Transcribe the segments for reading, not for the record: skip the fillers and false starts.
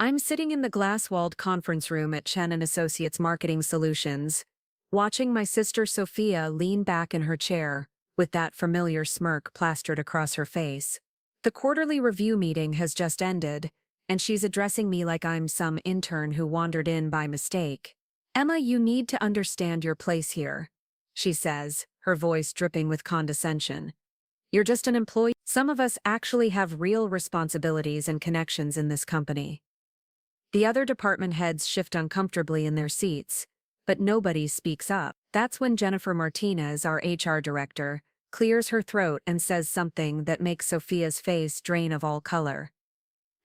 I'm sitting in the glass-walled conference room at Chen Associates Marketing Solutions, watching my sister Sophia lean back in her chair, with that familiar smirk plastered across her face. The quarterly review meeting has just ended, and she's addressing me like I'm some intern who wandered in by mistake. "Emma, you need to understand your place here," she says, her voice dripping with condescension. "You're just an employee. Some of us actually have real responsibilities and connections in this company." The other department heads shift uncomfortably in their seats, but nobody speaks up. That's when Jennifer Martinez, our HR director, clears her throat and says something that makes Sophia's face drain of all color.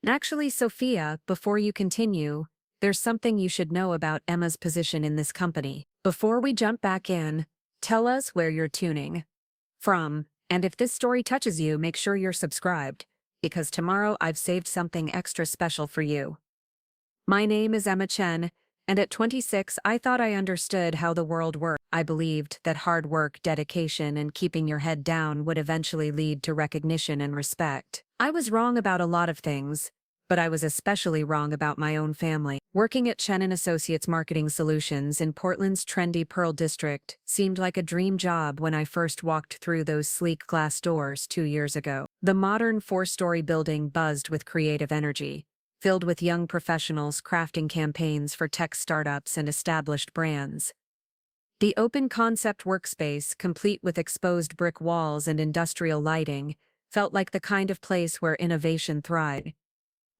"Actually, Sophia, before you continue, there's something you should know about Emma's position in this company. Before we jump back in, tell us where you're tuning from, and if this story touches you, make sure you're subscribed, because tomorrow I've saved something extra special for you." My name is Emma Chen, and at 26 I thought I understood how the world worked. I believed that hard work, dedication, and keeping your head down would eventually lead to recognition and respect. I was wrong about a lot of things, but I was especially wrong about my own family. Working at Chen Associates Marketing Solutions in Portland's trendy Pearl District seemed like a dream job when I first walked through those sleek glass doors 2 years ago. The modern 4-story building buzzed with creative energy, filled with young professionals crafting campaigns for tech startups and established brands. The open-concept workspace, complete with exposed brick walls and industrial lighting, felt like the kind of place where innovation thrived.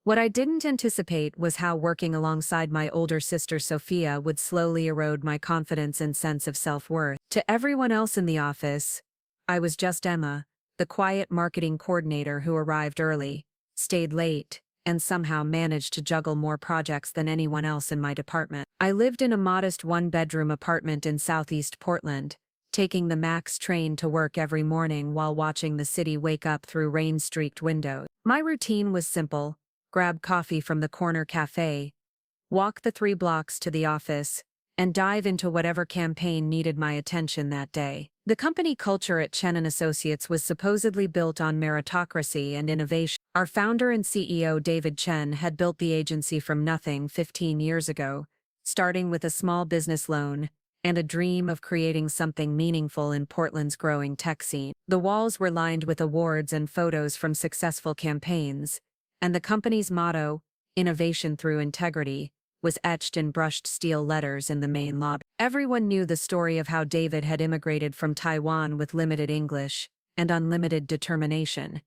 What I didn't anticipate was how working alongside my older sister Sophia would slowly erode my confidence and sense of self-worth. To everyone else in the office, I was just Emma, the quiet marketing coordinator who arrived early, stayed late, and somehow managed to juggle more projects than anyone else in my department. I lived in a modest 1-bedroom apartment in southeast Portland, taking the Max train to work every morning while watching the city wake up through rain-streaked windows. My routine was simple: grab coffee from the corner cafe, walk the 3 blocks to the office, and dive into whatever campaign needed my attention that day. The company culture at Chen Associates was supposedly built on meritocracy and innovation. Our founder and CEO David Chen had built the agency from nothing 15 years ago, starting with a small business loan and a dream of creating something meaningful in Portland's growing tech scene. The walls were lined with awards and photos from successful campaigns, and the company's motto, "Innovation through Integrity," was etched in brushed steel letters in the main lobby. Everyone knew the story of how David had immigrated from Taiwan with limited English and unlimited determination,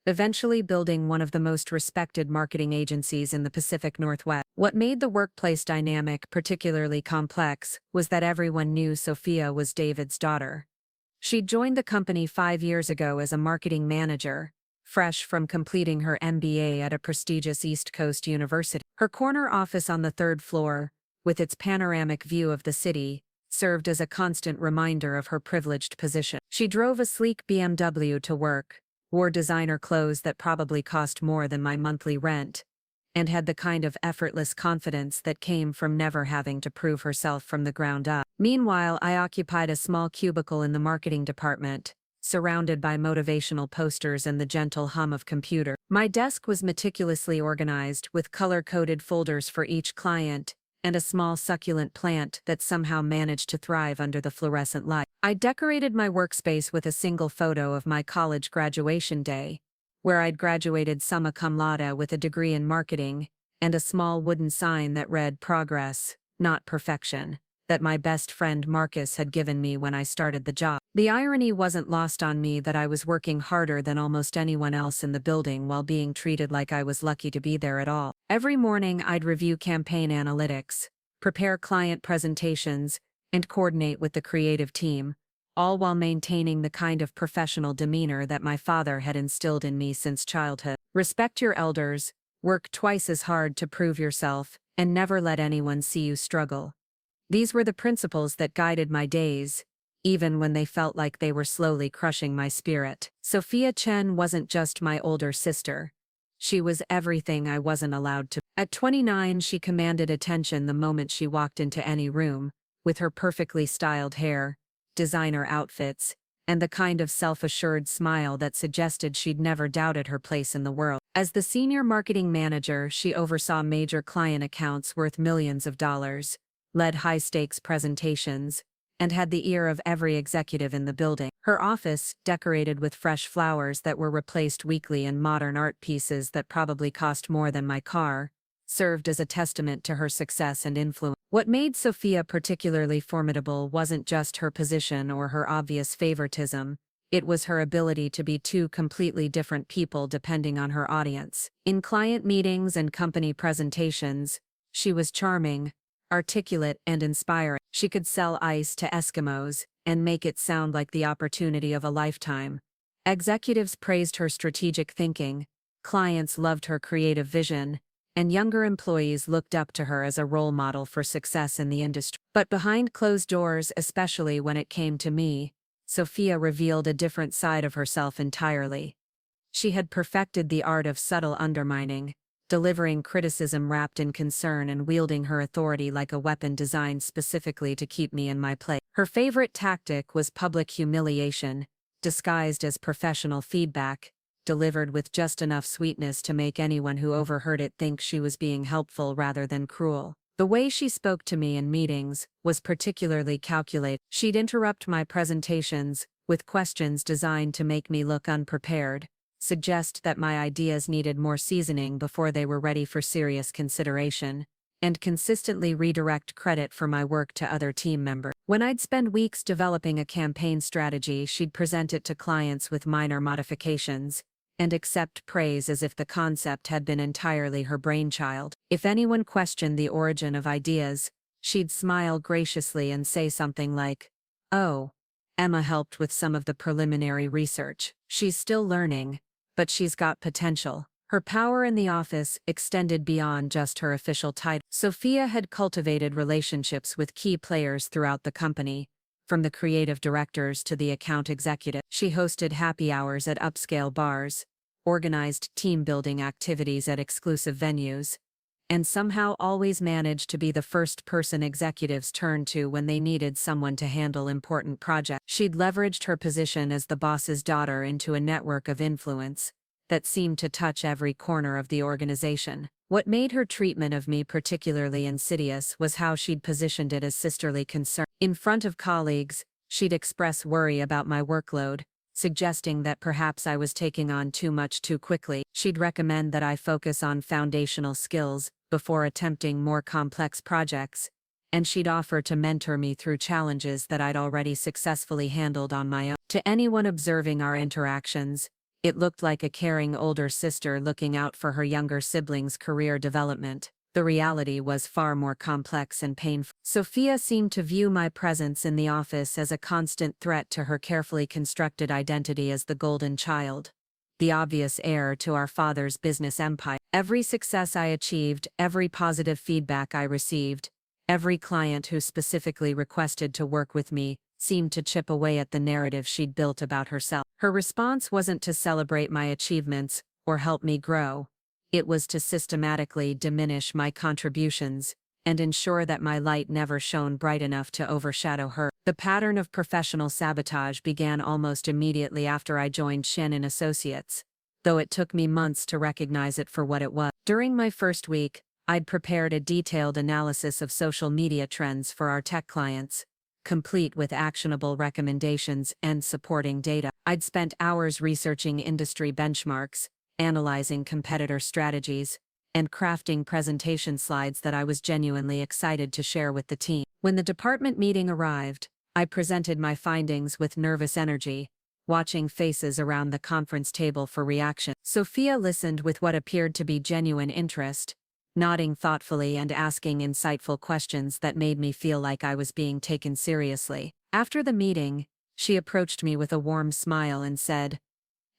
eventually building one of the most respected marketing agencies in the Pacific Northwest. What made the workplace dynamic particularly complex was that everyone knew Sophia was David's daughter. She'd joined the company 5 years ago as a marketing manager, fresh from completing her MBA at a prestigious East Coast university. Her corner office on the 3rd floor, with its panoramic view of the city, served as a constant reminder of her privileged position. She drove a sleek BMW to work, wore designer clothes that probably cost more than my monthly rent, and had the kind of effortless confidence that came from never having to prove herself from the ground up. Meanwhile, I occupied a small cubicle in the marketing department, surrounded by motivational posters and the gentle hum of computer. My desk was meticulously organized, with color-coded folders for each client, and a small succulent plant that somehow managed to thrive under the fluorescent light. I decorated my workspace with a single photo of my college graduation day, where I'd graduated summa cum laude with a degree in marketing, and a small wooden sign that read "Progress, not perfection," that my best friend Marcus had given me when I started the job. The irony wasn't lost on me that I was working harder than almost anyone else in the building while being treated like I was lucky to be there at all. Every morning I'd review campaign analytics, prepare client presentations, and coordinate with the creative team, all while maintaining the kind of professional demeanor that my father had instilled in me since childhood. Respect your elders, work twice as hard to prove yourself, and never let anyone see you struggle. These were the principles that guided my days, even when they felt like they were slowly crushing my spirit. Sophia Chen wasn't just my older sister. She was everything I wasn't allowed to. At 29, she commanded attention the moment she walked into any room, with her perfectly styled hair, designer outfits, and the kind of self-assured smile that suggested she'd never doubted her place in the world. As the senior marketing manager, she oversaw major client accounts worth millions of dollars, led high-stakes presentations, and had the ear of every executive in the building. Her office, decorated with fresh flowers that were replaced weekly and modern art pieces that probably cost more than my car, served as a testament to her success and influence. What made Sophia particularly formidable wasn't just her position or her obvious favoritism. It was her ability to be two completely different people depending on her audience. In client meetings and company presentations, she was charming, articulate, and inspiring. She could sell ice to Eskimos and make it sound like the opportunity of a lifetime. Executives praised her strategic thinking, clients loved her creative vision, and younger employees looked up to her as a role model for success in the industry. But behind closed doors, especially when it came to me, Sophia revealed a different side of herself entirely. She had perfected the art of subtle undermining, delivering criticism wrapped in concern and wielding her authority like a weapon designed specifically to keep me in my place. Her favorite tactic was public humiliation, disguised as professional feedback, delivered with just enough sweetness to make anyone who overheard it think she was being helpful rather than cruel. The way she spoke to me in meetings was particularly calculated. She'd interrupt my presentations with questions designed to make me look unprepared, suggest that my ideas needed more seasoning before they were ready for serious consideration, and consistently redirect credit for my work to other team members. When I'd spend weeks developing a campaign strategy, she'd present it to clients with minor modifications, and accept praise as if the concept had been entirely her brainchild. If anyone questioned the origin of ideas, she'd smile graciously and say something like, "Oh, Emma helped with some of the preliminary research. She's still learning, but she's got potential." Her power in the office extended beyond just her official title. Sophia had cultivated relationships with key players throughout the company, from the creative directors to the account executive. She hosted happy hours at upscale bars, organized team-building activities at exclusive venues, and somehow always managed to be the first person executives turned to when they needed someone to handle important projects. She'd leveraged her position as the boss's daughter into a network of influence that seemed to touch every corner of the organization. What made her treatment of me particularly insidious was how she'd positioned it as sisterly concern. In front of colleagues, she'd express worry about my workload, suggesting that perhaps I was taking on too much too quickly. She'd recommend that I focus on foundational skills before attempting more complex projects, and she'd offer to mentor me through challenges that I'd already successfully handled on my own. To anyone observing our interactions, it looked like a caring older sister looking out for her younger siblings' career development. The reality was far more complex and painful. Sophia seemed to view my presence in the office as a constant threat to her carefully constructed identity as the golden child, the obvious heir to our father's business empire. Every success I achieved, every positive feedback I received, every client who specifically requested to work with me, seemed to chip away at the narrative she'd built about herself. Her response wasn't to celebrate my achievements or help me grow. It was to systematically diminish my contributions and ensure that my light never shone bright enough to overshadow her. The pattern of professional sabotage began almost immediately after I joined Chen Associates, though it took me months to recognize it for what it was. During my first week, I'd prepared a detailed analysis of social media trends for our tech clients, complete with actionable recommendations and supporting data. I'd spent hours researching industry benchmarks, analyzing competitor strategies, and crafting presentation slides that I was genuinely excited to share with the team. When the department meeting arrived, I presented my findings with nervous energy, watching faces around the conference table for reaction. Sophia listened with what appeared to be genuine interest, nodding thoughtfully and asking insightful questions that made me feel like I was being taken seriously. After the meeting, she approached me with a warm smile and said,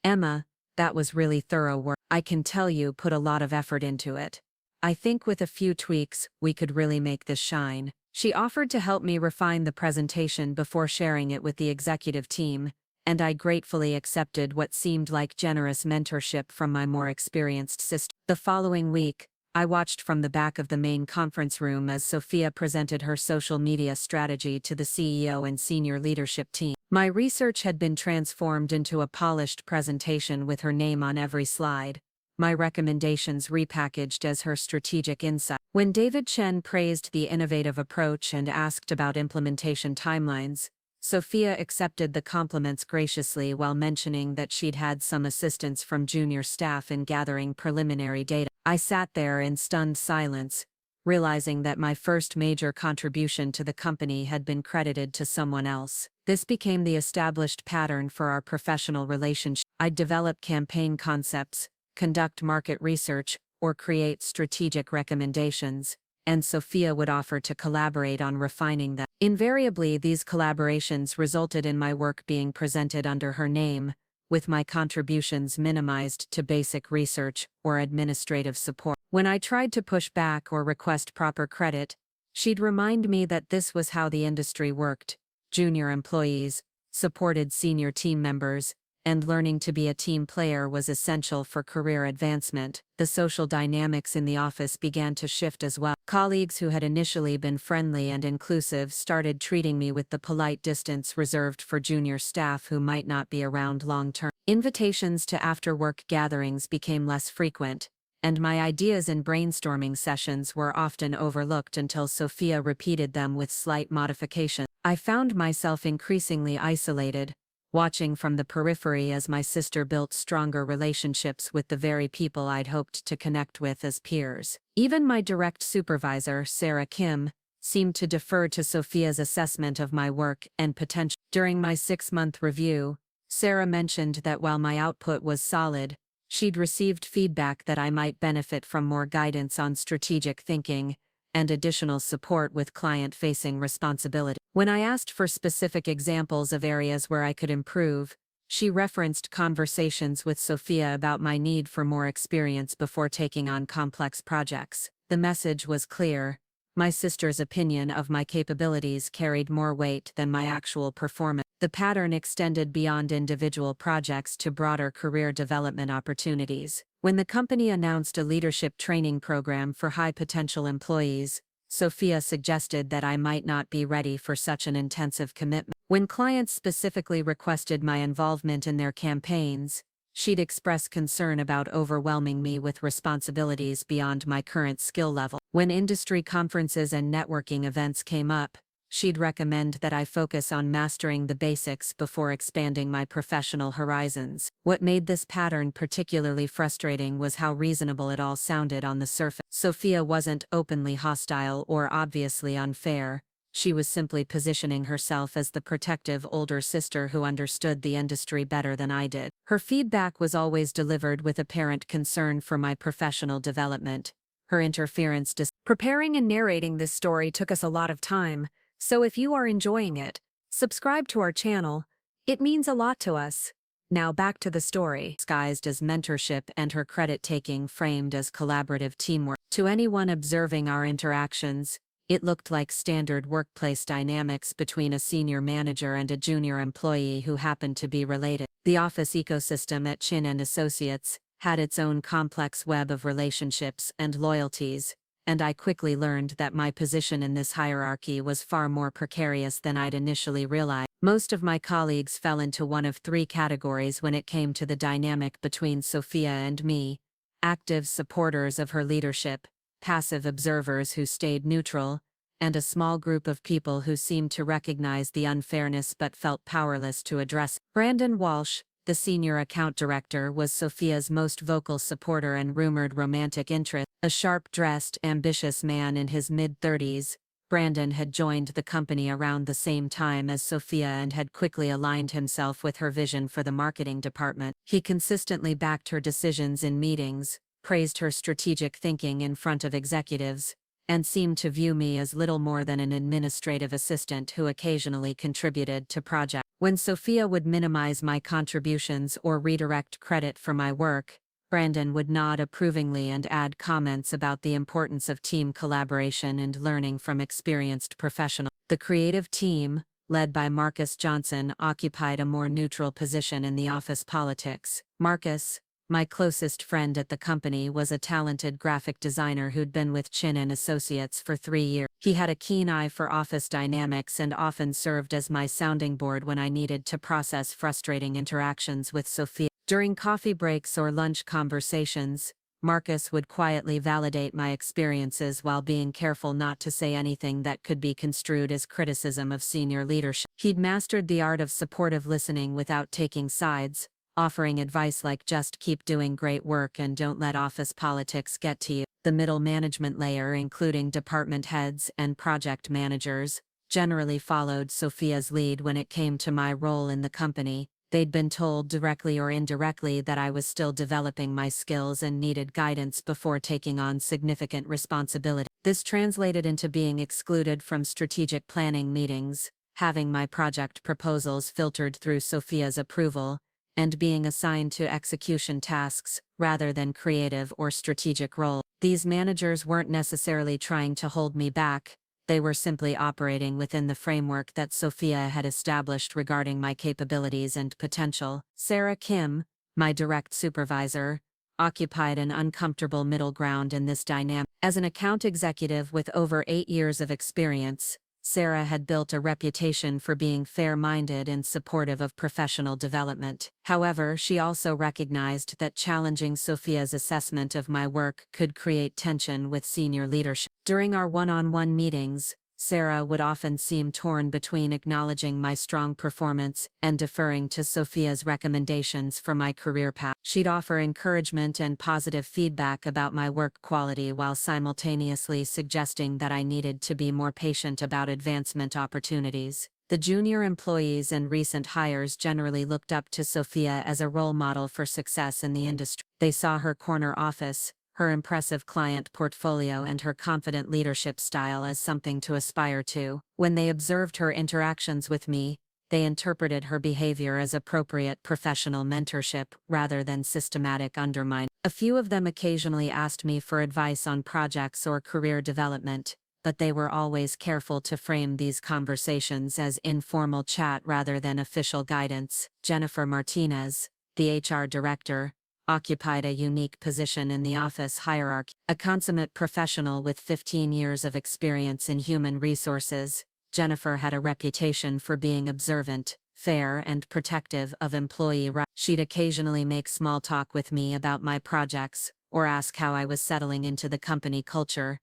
"Emma, that was really thorough work. I can tell you put a lot of effort into it. I think with a few tweaks, we could really make this shine." She offered to help me refine the presentation before sharing it with the executive team, and I gratefully accepted what seemed like generous mentorship from my more experienced sister. The following week, I watched from the back of the main conference room as Sophia presented her social media strategy to the CEO and senior leadership team. My research had been transformed into a polished presentation with her name on every slide, my recommendations repackaged as her strategic insight. When David Chen praised the innovative approach and asked about implementation timelines, Sophia accepted the compliments graciously while mentioning that she'd had some assistance from junior staff in gathering preliminary data. I sat there in stunned silence, realizing that my first major contribution to the company had been credited to someone else. This became the established pattern for our professional relationship. I'd develop campaign concepts, conduct market research, or create strategic recommendations, and Sophia would offer to collaborate on refining them. Invariably, these collaborations resulted in my work being presented under her name, with my contributions minimized to basic research or administrative support. When I tried to push back or request proper credit, she'd remind me that this was how the industry worked. Junior employees supported senior team members, and learning to be a team player was essential for career advancement. The social dynamics in the office began to shift as well. Colleagues who had initially been friendly and inclusive started treating me with the polite distance reserved for junior staff who might not be around long term. Invitations to after-work gatherings became less frequent, and my ideas in brainstorming sessions were often overlooked until Sophia repeated them with slight modifications. I found myself increasingly isolated, watching from the periphery as my sister built stronger relationships with the very people I'd hoped to connect with as peers. Even my direct supervisor, Sarah Kim, seemed to defer to Sophia's assessment of my work and potential. During my 6-month review, Sarah mentioned that while my output was solid, she'd received feedback that I might benefit from more guidance on strategic thinking and additional support with client-facing responsibility. When I asked for specific examples of areas where I could improve, she referenced conversations with Sophia about my need for more experience before taking on complex projects. The message was clear. My sister's opinion of my capabilities carried more weight than my actual performance. The pattern extended beyond individual projects to broader career development opportunities. When the company announced a leadership training program for high-potential employees, Sophia suggested that I might not be ready for such an intensive commitment. When clients specifically requested my involvement in their campaigns, she'd express concern about overwhelming me with responsibilities beyond my current skill level. When industry conferences and networking events came up, she'd recommend that I focus on mastering the basics before expanding my professional horizons. What made this pattern particularly frustrating was how reasonable it all sounded on the surface. Sophia wasn't openly hostile or obviously unfair. She was simply positioning herself as the protective older sister who understood the industry better than I did. Her feedback was always delivered with apparent concern for my professional development. Her interference preparing and narrating this story took us a lot of time. So if you are enjoying it, subscribe to our channel. It means a lot to us. Now back to the story. Disguised as mentorship and her credit-taking framed as collaborative teamwork. To anyone observing our interactions, it looked like standard workplace dynamics between a senior manager and a junior employee who happened to be related. The office ecosystem at Chen Associates had its own complex web of relationships and loyalties, and I quickly learned that my position in this hierarchy was far more precarious than I'd initially realized. Most of my colleagues fell into one of 3 categories when it came to the dynamic between Sophia and me: active supporters of her leadership, passive observers who stayed neutral, and a small group of people who seemed to recognize the unfairness but felt powerless to address it. Brandon Walsh, the senior account director, was Sophia's most vocal supporter and rumored romantic interest. A sharp-dressed, ambitious man in his mid-30s, Brandon had joined the company around the same time as Sophia and had quickly aligned himself with her vision for the marketing department. He consistently backed her decisions in meetings, praised her strategic thinking in front of executives, and seemed to view me as little more than an administrative assistant who occasionally contributed to projects. When Sophia would minimize my contributions or redirect credit for my work, Brandon would nod approvingly and add comments about the importance of team collaboration and learning from experienced professionals. The creative team, led by Marcus Johnson, occupied a more neutral position in the office politics. Marcus, my closest friend at the company, was a talented graphic designer who'd been with Chen Associates for 3 years. He had a keen eye for office dynamics and often served as my sounding board when I needed to process frustrating interactions with Sophia. During coffee breaks or lunch conversations, Marcus would quietly validate my experiences while being careful not to say anything that could be construed as criticism of senior leadership. He'd mastered the art of supportive listening without taking sides, offering advice like just keep doing great work and don't let office politics get to you. The middle management layer, including department heads and project managers, generally followed Sophia's lead when it came to my role in the company. They'd been told directly or indirectly that I was still developing my skills and needed guidance before taking on significant responsibility. This translated into being excluded from strategic planning meetings, having my project proposals filtered through Sophia's approval, and being assigned to execution tasks rather than creative or strategic roles. These managers weren't necessarily trying to hold me back. They were simply operating within the framework that Sophia had established regarding my capabilities and potential. Sarah Kim, my direct supervisor, occupied an uncomfortable middle ground in this dynamic. As an account executive with over 8 years of experience, Sarah had built a reputation for being fair-minded and supportive of professional development. However, she also recognized that challenging Sophia's assessment of my work could create tension with senior leadership. During our one-on-one meetings, Sarah would often seem torn between acknowledging my strong performance and deferring to Sophia's recommendations for my career path. She'd offer encouragement and positive feedback about my work quality while simultaneously suggesting that I needed to be more patient about advancement opportunities. The junior employees and recent hires generally looked up to Sophia as a role model for success in the industry. They saw her corner office, her impressive client portfolio, and her confident leadership style as something to aspire to. When they observed her interactions with me, they interpreted her behavior as appropriate professional mentorship rather than systematic undermining. A few of them occasionally asked me for advice on projects or career development, but they were always careful to frame these conversations as informal chat rather than official guidance. Jennifer Martinez, the HR director, occupied a unique position in the office hierarchy. A consummate professional with 15 years of experience in human resources, Jennifer had a reputation for being observant, fair, and protective of employee rights. She'd occasionally make small talk with me about my projects, or ask how I was settling into the company culture,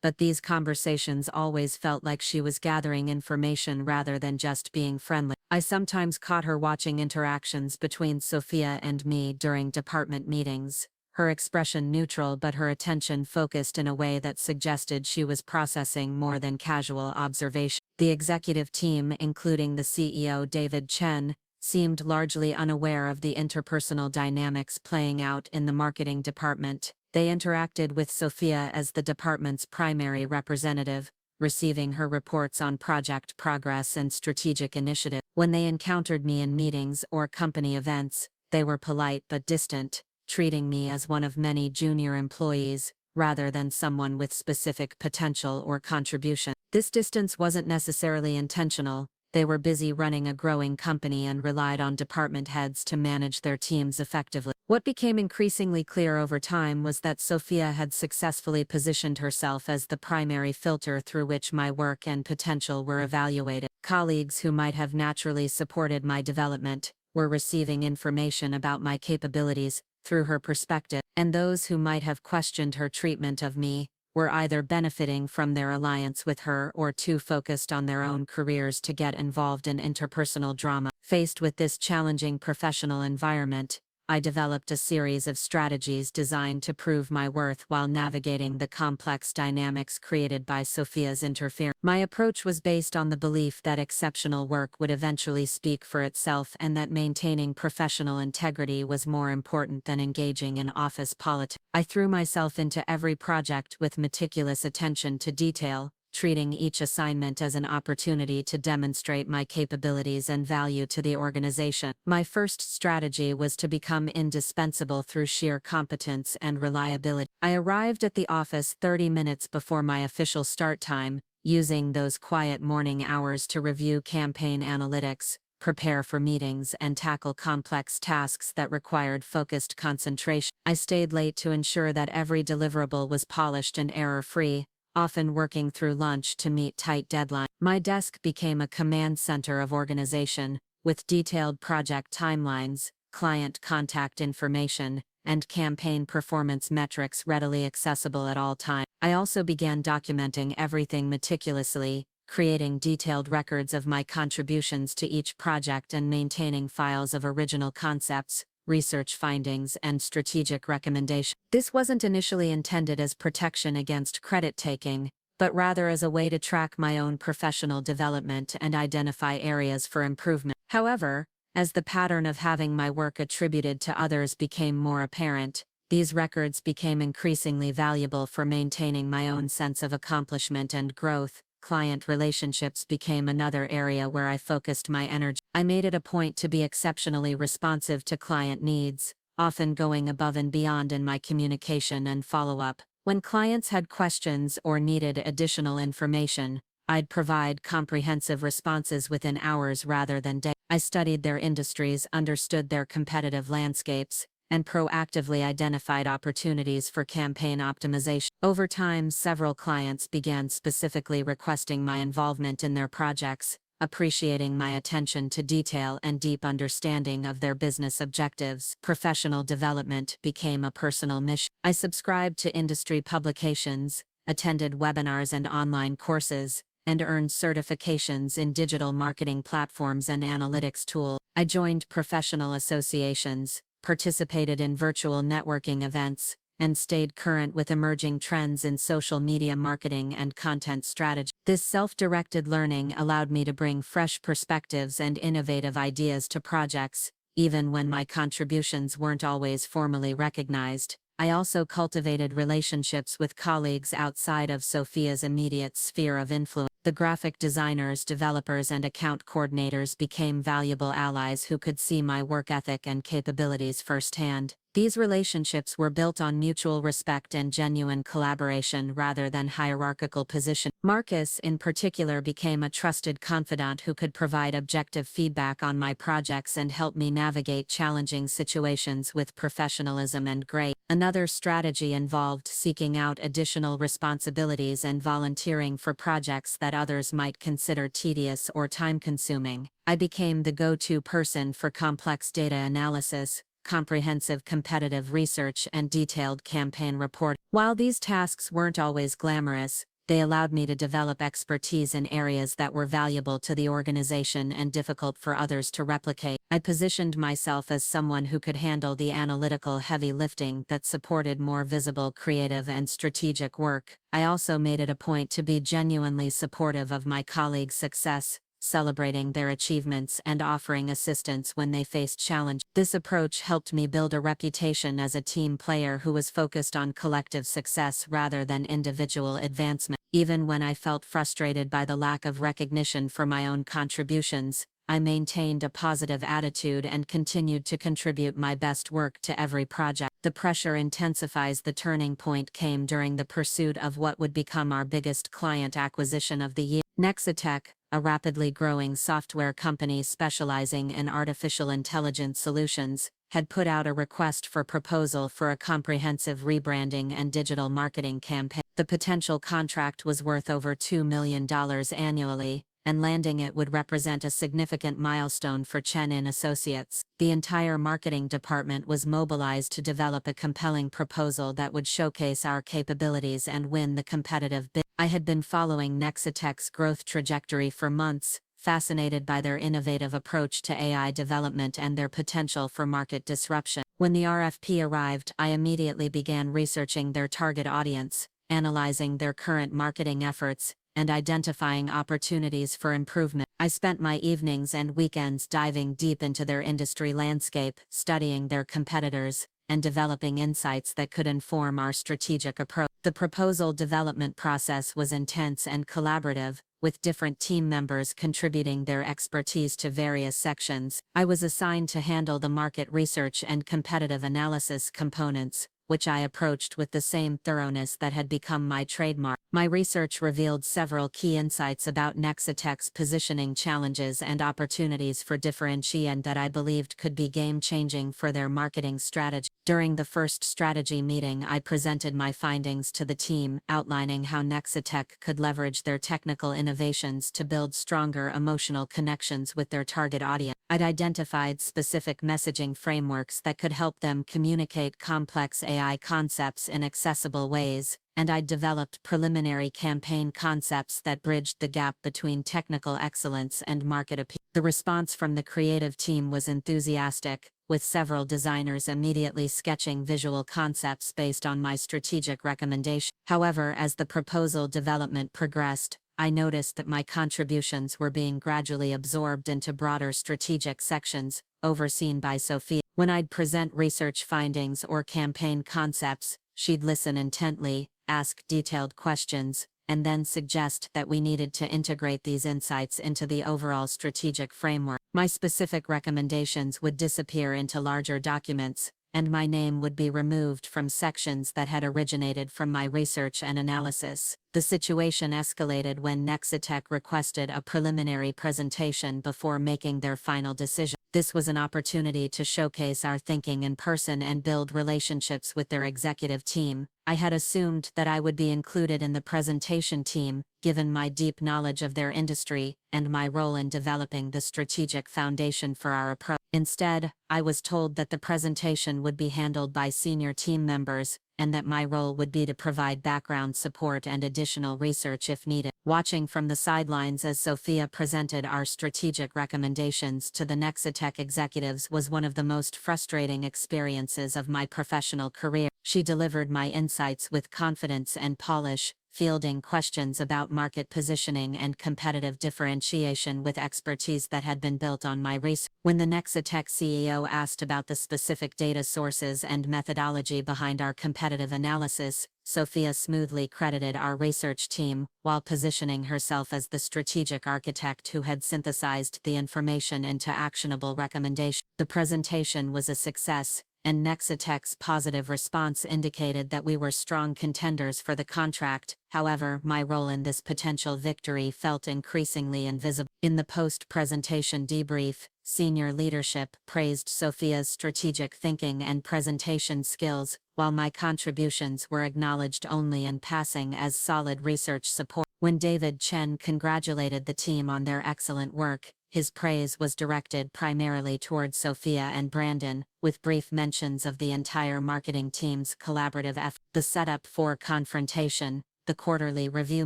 but these conversations always felt like she was gathering information rather than just being friendly. I sometimes caught her watching interactions between Sophia and me during department meetings, her expression neutral but her attention focused in a way that suggested she was processing more than casual observation. The executive team, including the CEO David Chen, seemed largely unaware of the interpersonal dynamics playing out in the marketing department. They interacted with Sophia as the department's primary representative, receiving her reports on project progress and strategic initiative. When they encountered me in meetings or company events, they were polite but distant, treating me as one of many junior employees, rather than someone with specific potential or contribution. This distance wasn't necessarily intentional. They were busy running a growing company and relied on department heads to manage their teams effectively. What became increasingly clear over time was that Sophia had successfully positioned herself as the primary filter through which my work and potential were evaluated. Colleagues who might have naturally supported my development were receiving information about my capabilities through her perspective, and those who might have questioned her treatment of me were either benefiting from their alliance with her or too focused on their own careers to get involved in interpersonal drama. Faced with this challenging professional environment, I developed a series of strategies designed to prove my worth while navigating the complex dynamics created by Sophia's interference. My approach was based on the belief that exceptional work would eventually speak for itself and that maintaining professional integrity was more important than engaging in office politics. I threw myself into every project with meticulous attention to detail, treating each assignment as an opportunity to demonstrate my capabilities and value to the organization. My first strategy was to become indispensable through sheer competence and reliability. I arrived at the office 30 minutes before my official start time, using those quiet morning hours to review campaign analytics, prepare for meetings, and tackle complex tasks that required focused concentration. I stayed late to ensure that every deliverable was polished and error-free, often working through lunch to meet tight deadlines. My desk became a command center of organization, with detailed project timelines, client contact information, and campaign performance metrics readily accessible at all times. I also began documenting everything meticulously, creating detailed records of my contributions to each project and maintaining files of original concepts, research findings, and strategic recommendations. This wasn't initially intended as protection against credit taking, but rather as a way to track my own professional development and identify areas for improvement. However, as the pattern of having my work attributed to others became more apparent, these records became increasingly valuable for maintaining my own sense of accomplishment and growth. Client relationships became another area where I focused my energy. I made it a point to be exceptionally responsive to client needs, often going above and beyond in my communication and follow-up. When clients had questions or needed additional information, I'd provide comprehensive responses within hours rather than days. I studied their industries, understood their competitive landscapes, and proactively identified opportunities for campaign optimization. Over time, several clients began specifically requesting my involvement in their projects, appreciating my attention to detail and deep understanding of their business objectives. Professional development became a personal mission. I subscribed to industry publications, attended webinars and online courses, and earned certifications in digital marketing platforms and analytics tools. I joined professional associations, participated in virtual networking events, and stayed current with emerging trends in social media marketing and content strategy. This self-directed learning allowed me to bring fresh perspectives and innovative ideas to projects, even when my contributions weren't always formally recognized. I also cultivated relationships with colleagues outside of Sophia's immediate sphere of influence. The graphic designers, developers, and account coordinators became valuable allies who could see my work ethic and capabilities firsthand. These relationships were built on mutual respect and genuine collaboration rather than hierarchical position. Marcus, in particular, became a trusted confidant who could provide objective feedback on my projects and help me navigate challenging situations with professionalism and grace. Another strategy involved seeking out additional responsibilities and volunteering for projects that others might consider tedious or time-consuming. I became the go-to person for complex data analysis, comprehensive competitive research, and detailed campaign reporting. While these tasks weren't always glamorous, they allowed me to develop expertise in areas that were valuable to the organization and difficult for others to replicate. I positioned myself as someone who could handle the analytical heavy lifting that supported more visible, creative, and strategic work. I also made it a point to be genuinely supportive of my colleagues' success, celebrating their achievements and offering assistance when they faced challenge. This approach helped me build a reputation as a team player who was focused on collective success rather than individual advancement. Even when I felt frustrated by the lack of recognition for my own contributions, I maintained a positive attitude and continued to contribute my best work to every project. The pressure intensifies. The turning point came during the pursuit of what would become our biggest client acquisition of the year. Nexitech, a rapidly growing software company specializing in artificial intelligence solutions, had put out a request for proposal for a comprehensive rebranding and digital marketing campaign. The potential contract was worth over $2 million annually, and landing it would represent a significant milestone for Chen Associates. The entire marketing department was mobilized to develop a compelling proposal that would showcase our capabilities and win the competitive bid. I had been following Nexitech's growth trajectory for months, fascinated by their innovative approach to AI development and their potential for market disruption. When the RFP arrived, I immediately began researching their target audience, analyzing their current marketing efforts, and identifying opportunities for improvement. I spent my evenings and weekends diving deep into their industry landscape, studying their competitors, and developing insights that could inform our strategic approach. The proposal development process was intense and collaborative, with different team members contributing their expertise to various sections. I was assigned to handle the market research and competitive analysis components, which I approached with the same thoroughness that had become my trademark. My research revealed several key insights about Nexitech's positioning, challenges, and opportunities for differentiation that I believed could be game-changing for their marketing strategy. During the first strategy meeting, I presented my findings to the team, outlining how Nexitech could leverage their technical innovations to build stronger emotional connections with their target audience. I'd identified specific messaging frameworks that could help them communicate complex AI concepts in accessible ways, and I'd developed preliminary campaign concepts that bridged the gap between technical excellence and market appeal. The response from the creative team was enthusiastic, with several designers immediately sketching visual concepts based on my strategic recommendation. However, as the proposal development progressed, I noticed that my contributions were being gradually absorbed into broader strategic sections, overseen by Sophia. When I'd present research findings or campaign concepts, she'd listen intently, ask detailed questions, and then suggest that we needed to integrate these insights into the overall strategic framework. My specific recommendations would disappear into larger documents, and my name would be removed from sections that had originated from my research and analysis. The situation escalated when Nexitech requested a preliminary presentation before making their final decision. This was an opportunity to showcase our thinking in person and build relationships with their executive team. I had assumed that I would be included in the presentation team, given my deep knowledge of their industry and my role in developing the strategic foundation for our approach. Instead, I was told that the presentation would be handled by senior team members, and that my role would be to provide background support and additional research if needed. Watching from the sidelines as Sophia presented our strategic recommendations to the Nexitech executives was one of the most frustrating experiences of my professional career. She delivered my insights with confidence and polish, fielding questions about market positioning and competitive differentiation with expertise that had been built on my research. When the Nexitech CEO asked about the specific data sources and methodology behind our competitive analysis, Sophia smoothly credited our research team, while positioning herself as the strategic architect who had synthesized the information into actionable recommendations. The presentation was a success, and Nexitech's positive response indicated that we were strong contenders for the contract. However, my role in this potential victory felt increasingly invisible. In the post-presentation debrief, senior leadership praised Sophia's strategic thinking and presentation skills, while my contributions were acknowledged only in passing as solid research support. When David Chen congratulated the team on their excellent work, his praise was directed primarily towards Sophia and Brandon, with brief mentions of the entire marketing team's collaborative effort. The setup for confrontation. The quarterly review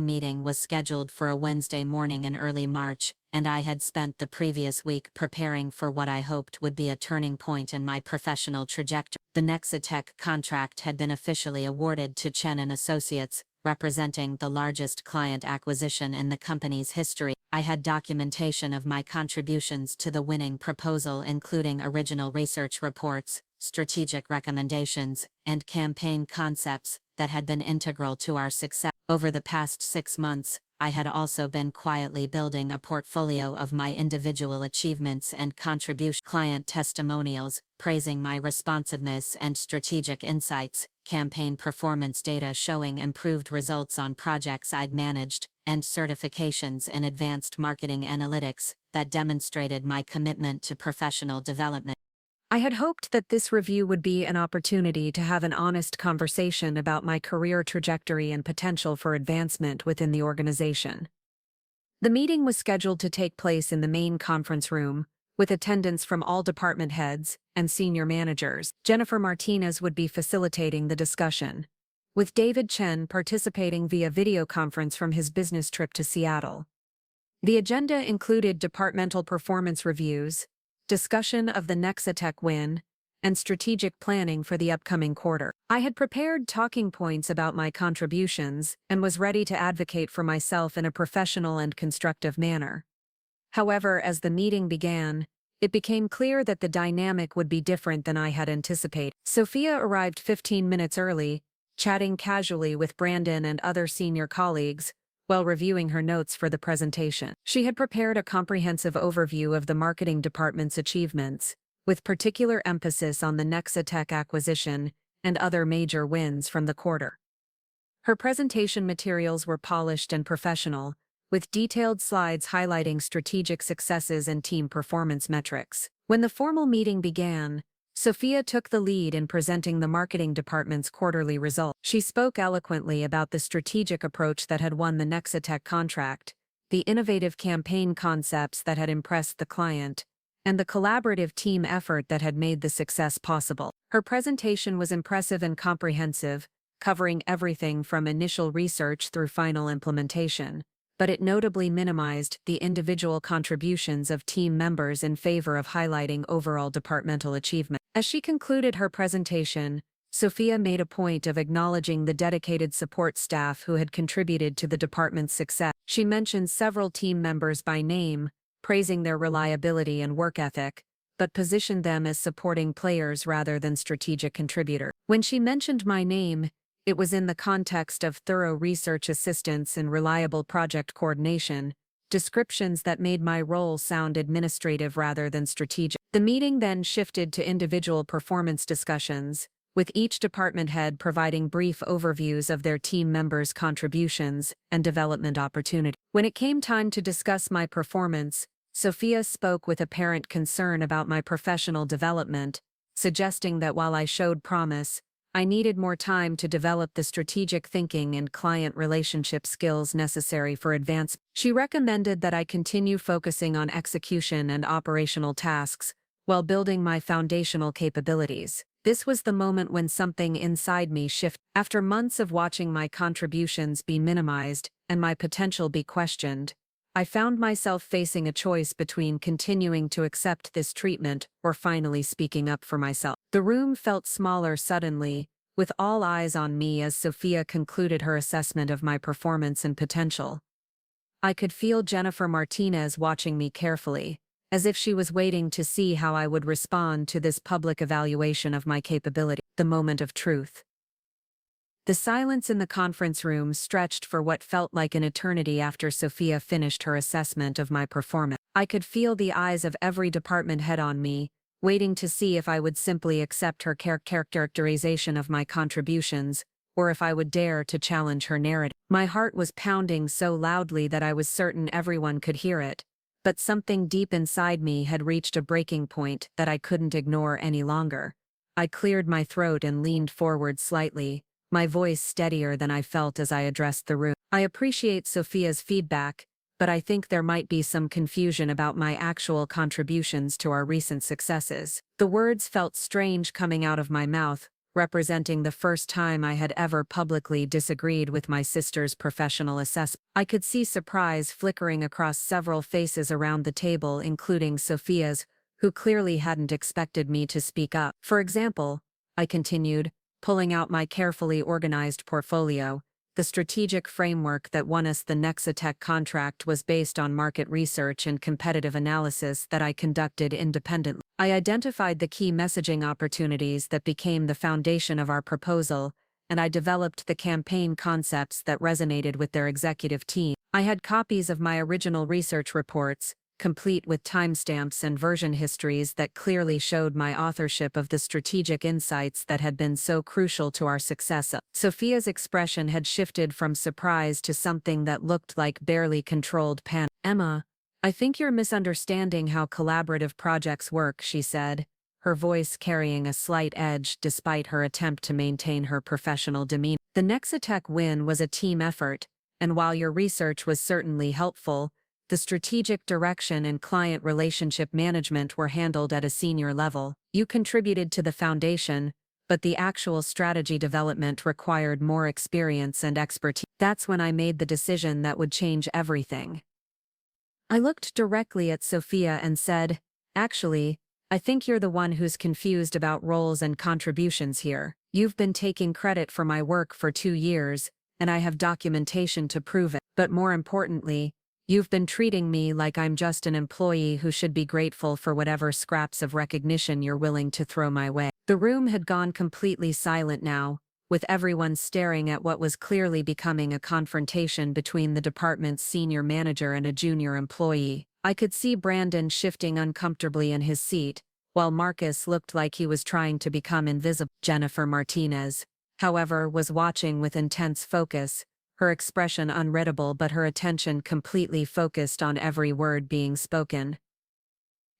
meeting was scheduled for a Wednesday morning in early March, and I had spent the previous week preparing for what I hoped would be a turning point in my professional trajectory. The Nexitech contract had been officially awarded to Chen Associates, representing the largest client acquisition in the company's history. I had documentation of my contributions to the winning proposal, including original research reports, strategic recommendations, and campaign concepts that had been integral to our success. Over the past 6 months, I had also been quietly building a portfolio of my individual achievements and contributions, client testimonials, praising my responsiveness and strategic insights, campaign performance data showing improved results on projects I'd managed, and certifications in advanced marketing analytics that demonstrated my commitment to professional development. I had hoped that this review would be an opportunity to have an honest conversation about my career trajectory and potential for advancement within the organization. The meeting was scheduled to take place in the main conference room, with attendance from all department heads and senior managers. Jennifer Martinez would be facilitating the discussion, with David Chen participating via video conference from his business trip to Seattle. The agenda included departmental performance reviews, discussion of the Nexitech win, and strategic planning for the upcoming quarter. I had prepared talking points about my contributions and was ready to advocate for myself in a professional and constructive manner. However, as the meeting began, it became clear that the dynamic would be different than I had anticipated. Sophia arrived 15 minutes early, chatting casually with Brandon and other senior colleagues, while reviewing her notes for the presentation. She had prepared a comprehensive overview of the marketing department's achievements, with particular emphasis on the Nexitech acquisition and other major wins from the quarter. Her presentation materials were polished and professional, with detailed slides highlighting strategic successes and team performance metrics. When the formal meeting began, Sophia took the lead in presenting the marketing department's quarterly results. She spoke eloquently about the strategic approach that had won the Nexitech contract, the innovative campaign concepts that had impressed the client, and the collaborative team effort that had made the success possible. Her presentation was impressive and comprehensive, covering everything from initial research through final implementation, but it notably minimized the individual contributions of team members in favor of highlighting overall departmental achievement. As she concluded her presentation, Sophia made a point of acknowledging the dedicated support staff who had contributed to the department's success. She mentioned several team members by name, praising their reliability and work ethic, but positioned them as supporting players rather than strategic contributors. When she mentioned my name, it was in the context of thorough research assistance and reliable project coordination, descriptions that made my role sound administrative rather than strategic. The meeting then shifted to individual performance discussions, with each department head providing brief overviews of their team members' contributions and development opportunities. When it came time to discuss my performance, Sophia spoke with apparent concern about my professional development, suggesting that while I showed promise, I needed more time to develop the strategic thinking and client relationship skills necessary for advancement. She recommended that I continue focusing on execution and operational tasks while building my foundational capabilities. This was the moment when something inside me shifted. After months of watching my contributions be minimized and my potential be questioned, I found myself facing a choice between continuing to accept this treatment or finally speaking up for myself. The room felt smaller suddenly, with all eyes on me as Sophia concluded her assessment of my performance and potential. I could feel Jennifer Martinez watching me carefully, as if she was waiting to see how I would respond to this public evaluation of my capability. The moment of truth. The silence in the conference room stretched for what felt like an eternity after Sophia finished her assessment of my performance. I could feel the eyes of every department head on me, waiting to see if I would simply accept her characterization of my contributions, or if I would dare to challenge her narrative. My heart was pounding so loudly that I was certain everyone could hear it, but something deep inside me had reached a breaking point that I couldn't ignore any longer. I cleared my throat and leaned forward slightly, my voice steadier than I felt as I addressed the room. I appreciate Sophia's feedback, but I think there might be some confusion about my actual contributions to our recent successes. The words felt strange coming out of my mouth, representing the first time I had ever publicly disagreed with my sister's professional assessment. I could see surprise flickering across several faces around the table, including Sophia's, who clearly hadn't expected me to speak up. For example, I continued, pulling out my carefully organized portfolio, the strategic framework that won us the Nexatech contract was based on market research and competitive analysis that I conducted independently. I identified the key messaging opportunities that became the foundation of our proposal, and I developed the campaign concepts that resonated with their executive team. I had copies of my original research reports, complete with timestamps and version histories that clearly showed my authorship of the strategic insights that had been so crucial to our success. Sophia's expression had shifted from surprise to something that looked like barely controlled panic. "Emma, I think you're misunderstanding how collaborative projects work," she said, her voice carrying a slight edge despite her attempt to maintain her professional demeanor. "The Nexatech win was a team effort, and while your research was certainly helpful, the strategic direction and client relationship management were handled at a senior level. You contributed to the foundation, but the actual strategy development required more experience and expertise. That's when I made the decision that would change everything." I looked directly at Sophia and said, "Actually, I think you're the one who's confused about roles and contributions here. You've been taking credit for my work for 2 years, and I have documentation to prove it. But more importantly, you've been treating me like I'm just an employee who should be grateful for whatever scraps of recognition you're willing to throw my way." The room had gone completely silent now, with everyone staring at what was clearly becoming a confrontation between the department's senior manager and a junior employee. I could see Brandon shifting uncomfortably in his seat, while Marcus looked like he was trying to become invisible. Jennifer Martinez, however, was watching with intense focus, her expression unreadable but her attention completely focused on every word being spoken.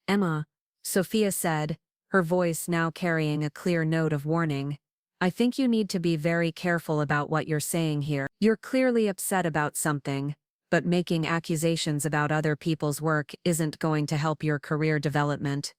"Emma," Sophia said, her voice now carrying a clear note of warning, "I think you need to be very careful about what you're saying here. You're clearly upset about something, but making accusations about other people's work isn't going to help your career development.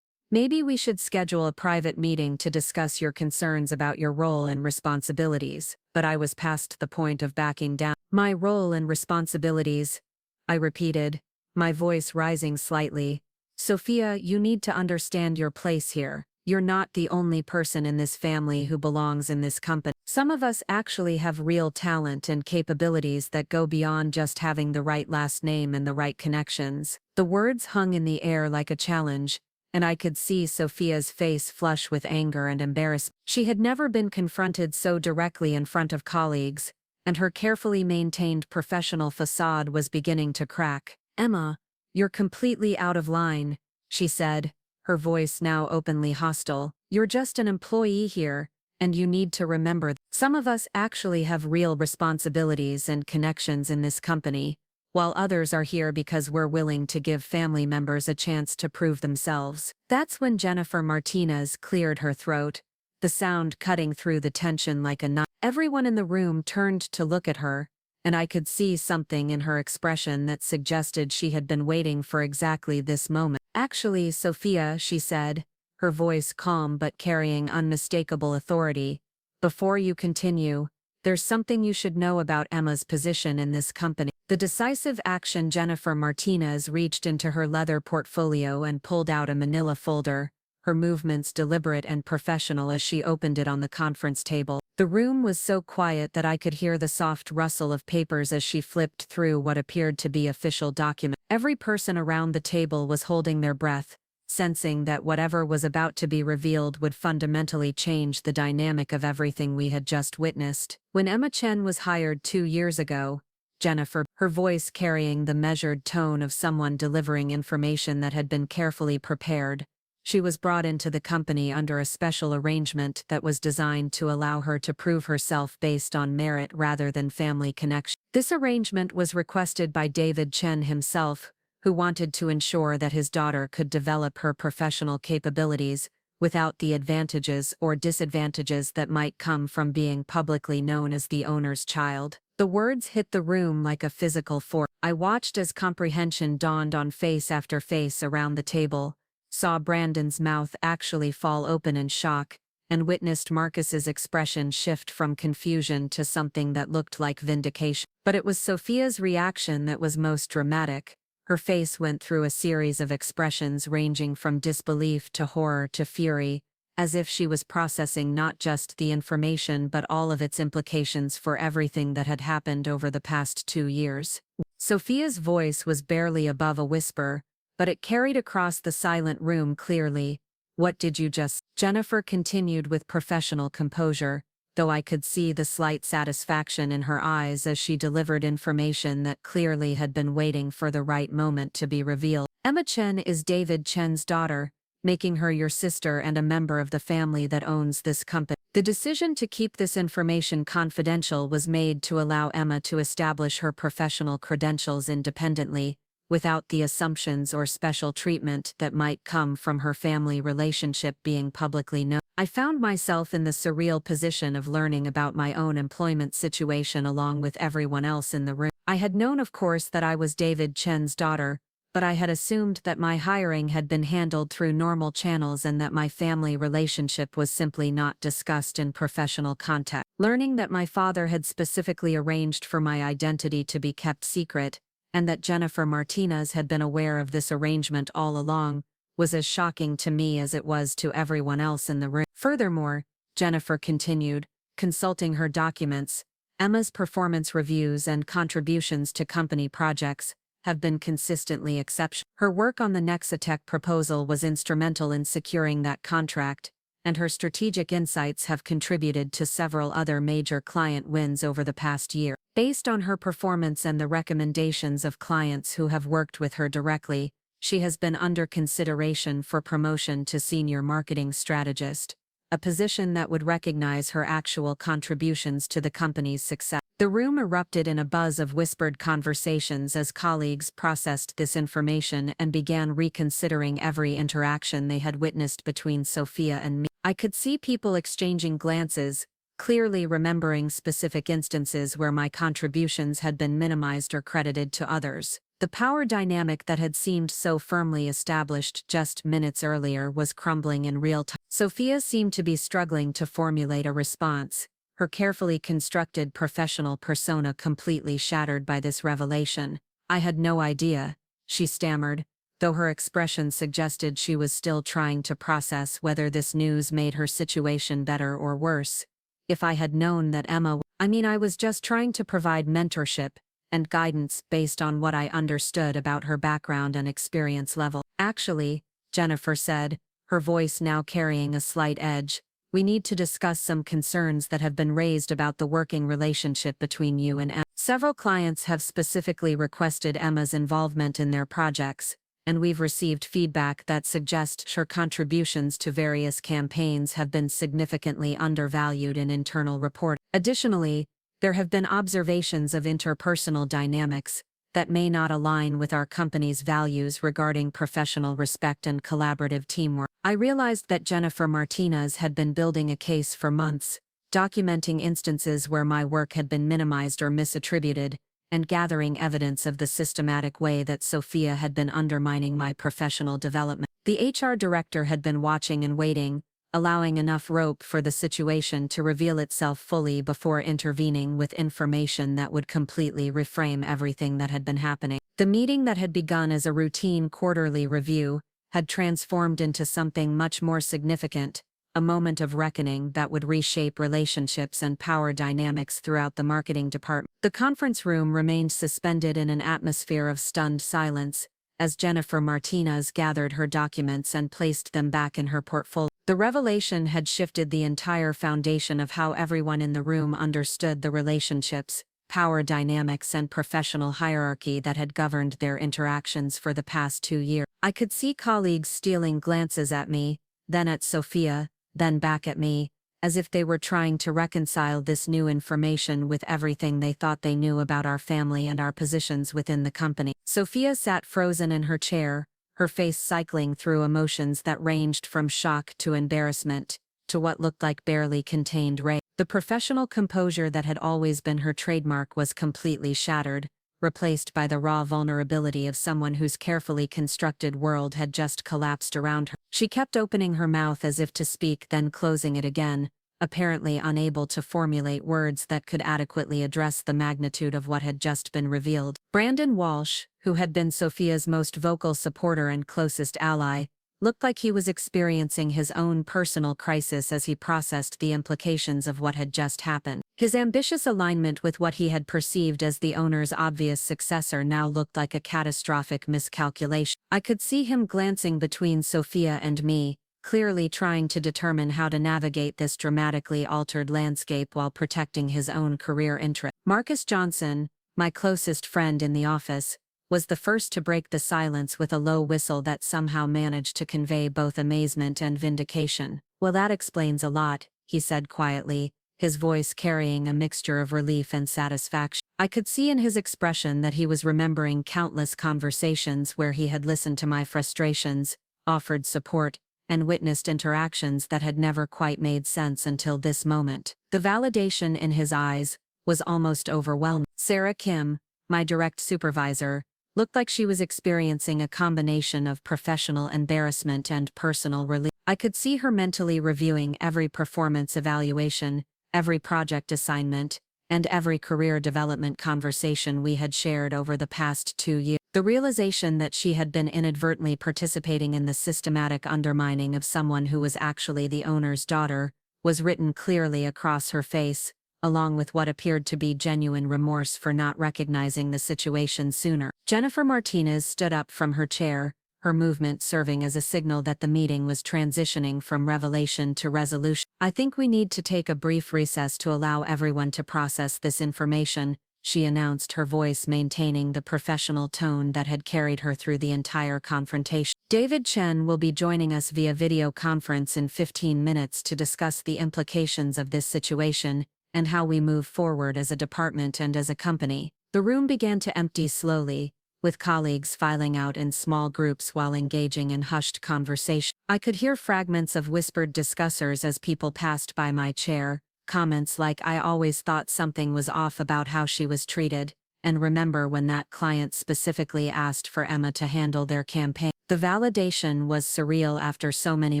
Maybe we should schedule a private meeting to discuss your concerns about your role and responsibilities. But I was past the point of backing down. My role and responsibilities, I repeated, my voice rising slightly. Sophia, you need to understand your place here. You're not the only person in this family who belongs in this company. Some of us actually have real talent and capabilities that go beyond just having the right last name and the right connections. The words hung in the air like a challenge, and I could see Sophia's face flush with anger and embarrassment. She had never been confronted so directly in front of colleagues, and her carefully maintained professional facade was beginning to crack. Emma, you're completely out of line, she said, her voice now openly hostile. You're just an employee here, and you need to remember that some of us actually have real responsibilities and connections in this company, while others are here because we're willing to give family members a chance to prove themselves. That's when Jennifer Martinez cleared her throat, the sound cutting through the tension like a knife. Everyone in the room turned to look at her, and I could see something in her expression that suggested she had been waiting for exactly this moment. Actually, Sophia, she said, her voice calm but carrying unmistakable authority, before you continue, there's something you should know about Emma's position in this company. The decisive action Jennifer Martinez reached into her leather portfolio and pulled out a manila folder, her movements deliberate and professional as she opened it on the conference table. The room was so quiet that I could hear the soft rustle of papers as she flipped through what appeared to be official documents. Every person around the table was holding their breath, sensing that whatever was about to be revealed would fundamentally change the dynamic of everything we had just witnessed. When Emma Chen was hired 2 years ago, Jennifer, her voice carrying the measured tone of someone delivering information that had been carefully prepared, she was brought into the company under a special arrangement that was designed to allow her to prove herself based on merit rather than family connection. This arrangement was requested by David Chen himself, who wanted to ensure that his daughter could develop her professional capabilities without the advantages or disadvantages that might come from being publicly known as the owner's child. The words hit the room like a physical force. I watched as comprehension dawned on face after face around the table, saw Brandon's mouth actually fall open in shock, and witnessed Marcus's expression shift from confusion to something that looked like vindication. But it was Sophia's reaction that was most dramatic. Her face went through a series of expressions ranging from disbelief to horror to fury, as if she was processing not just the information but all of its implications for everything that had happened over the past 2 years. Sophia's voice was barely above a whisper, but it carried across the silent room clearly. What did you just... Jennifer continued with professional composure, though I could see the slight satisfaction in her eyes as she delivered information that clearly had been waiting for the right moment to be revealed. Emma Chen is David Chen's daughter, making her your sister and a member of the family that owns this company. The decision to keep this information confidential was made to allow Emma to establish her professional credentials independently, without the assumptions or special treatment that might come from her family relationship being publicly known. I found myself in the surreal position of learning about my own employment situation along with everyone else in the room. I had known, of course, that I was David Chen's daughter, but I had assumed that my hiring had been handled through normal channels and that my family relationship was simply not discussed in professional context. Learning that my father had specifically arranged for my identity to be kept secret, and that Jennifer Martinez had been aware of this arrangement all along, was as shocking to me as it was to everyone else in the room. Furthermore, Jennifer continued, consulting her documents, Emma's performance reviews and contributions to company projects have been consistently exceptional. Her work on the Nexatech proposal was instrumental in securing that contract, and her strategic insights have contributed to several other major client wins over the past year. Based on her performance and the recommendations of clients who have worked with her directly, she has been under consideration for promotion to senior marketing strategist, a position that would recognize her actual contributions to the company's success. The room erupted in a buzz of whispered conversations as colleagues processed this information and began reconsidering every interaction they had witnessed between Sophia and me. I could see people exchanging glances, clearly remembering specific instances where my contributions had been minimized or credited to others. The power dynamic that had seemed so firmly established just minutes earlier was crumbling in real time. Sophia seemed to be struggling to formulate a response, her carefully constructed professional persona completely shattered by this revelation. "I had no idea," she stammered, though her expression suggested she was still trying to process whether this news made her situation better or worse. "If I had known that I was just trying to provide mentorship and guidance based on what I understood about her background and experience level." "Actually," Jennifer said, her voice now carrying a slight edge, "we need to discuss some concerns that have been raised about the working relationship between you and Emma. Several clients have specifically requested Emma's involvement in their projects, and we've received feedback that suggests her contributions to various campaigns have been significantly undervalued in internal report. Additionally, there have been observations of interpersonal dynamics that may not align with our company's values regarding professional respect and collaborative teamwork." I realized that Jennifer Martinez had been building a case for months, documenting instances where my work had been minimized or misattributed, and gathering evidence of the systematic way that Sophia had been undermining my professional development. The HR director had been watching and waiting, allowing enough rope for the situation to reveal itself fully before intervening with information that would completely reframe everything that had been happening. The meeting that had begun as a routine quarterly review had transformed into something much more significant, a moment of reckoning that would reshape relationships and power dynamics throughout the marketing department. The conference room remained suspended in an atmosphere of stunned silence, as Jennifer Martinez gathered her documents and placed them back in her portfolio. The revelation had shifted the entire foundation of how everyone in the room understood the relationships, power dynamics and professional hierarchy that had governed their interactions for the past 2 years. I could see colleagues stealing glances at me, then at Sophia, then back at me, as if they were trying to reconcile this new information with everything they thought they knew about our family and our positions within the company. Sophia sat frozen in her chair, her face cycling through emotions that ranged from shock to embarrassment, to what looked like barely contained rage. The professional composure that had always been her trademark was completely shattered, replaced by the raw vulnerability of someone whose carefully constructed world had just collapsed around her. She kept opening her mouth as if to speak, then closing it again, apparently unable to formulate words that could adequately address the magnitude of what had just been revealed. Brandon Walsh, who had been Sophia's most vocal supporter and closest ally, looked like he was experiencing his own personal crisis as he processed the implications of what had just happened. His ambitious alignment with what he had perceived as the owner's obvious successor now looked like a catastrophic miscalculation. I could see him glancing between Sophia and me, clearly trying to determine how to navigate this dramatically altered landscape while protecting his own career interests. Marcus Johnson, my closest friend in the office, was the first to break the silence with a low whistle that somehow managed to convey both amazement and vindication. "Well, that explains a lot," he said quietly, his voice carrying a mixture of relief and satisfaction. I could see in his expression that he was remembering countless conversations where he had listened to my frustrations, offered support, and witnessed interactions that had never quite made sense until this moment. The validation in his eyes was almost overwhelming. Sarah Kim, my direct supervisor, looked like she was experiencing a combination of professional embarrassment and personal relief. I could see her mentally reviewing every performance evaluation, every project assignment, and every career development conversation we had shared over the past 2 years. The realization that she had been inadvertently participating in the systematic undermining of someone who was actually the owner's daughter was written clearly across her face, along with what appeared to be genuine remorse for not recognizing the situation sooner. Jennifer Martinez stood up from her chair, her movement serving as a signal that the meeting was transitioning from revelation to resolution. "I think we need to take a brief recess to allow everyone to process this information," she announced, her voice maintaining the professional tone that had carried her through the entire confrontation. "David Chen will be joining us via video conference in 15 minutes to discuss the implications of this situation and how we move forward as a department and as a company." The room began to empty slowly, with colleagues filing out in small groups while engaging in hushed conversation. I could hear fragments of whispered discussers as people passed by my chair, Comments like "I always thought something was off about how she was treated," and "remember when that client specifically asked for Emma to handle their campaign." The validation was surreal after so many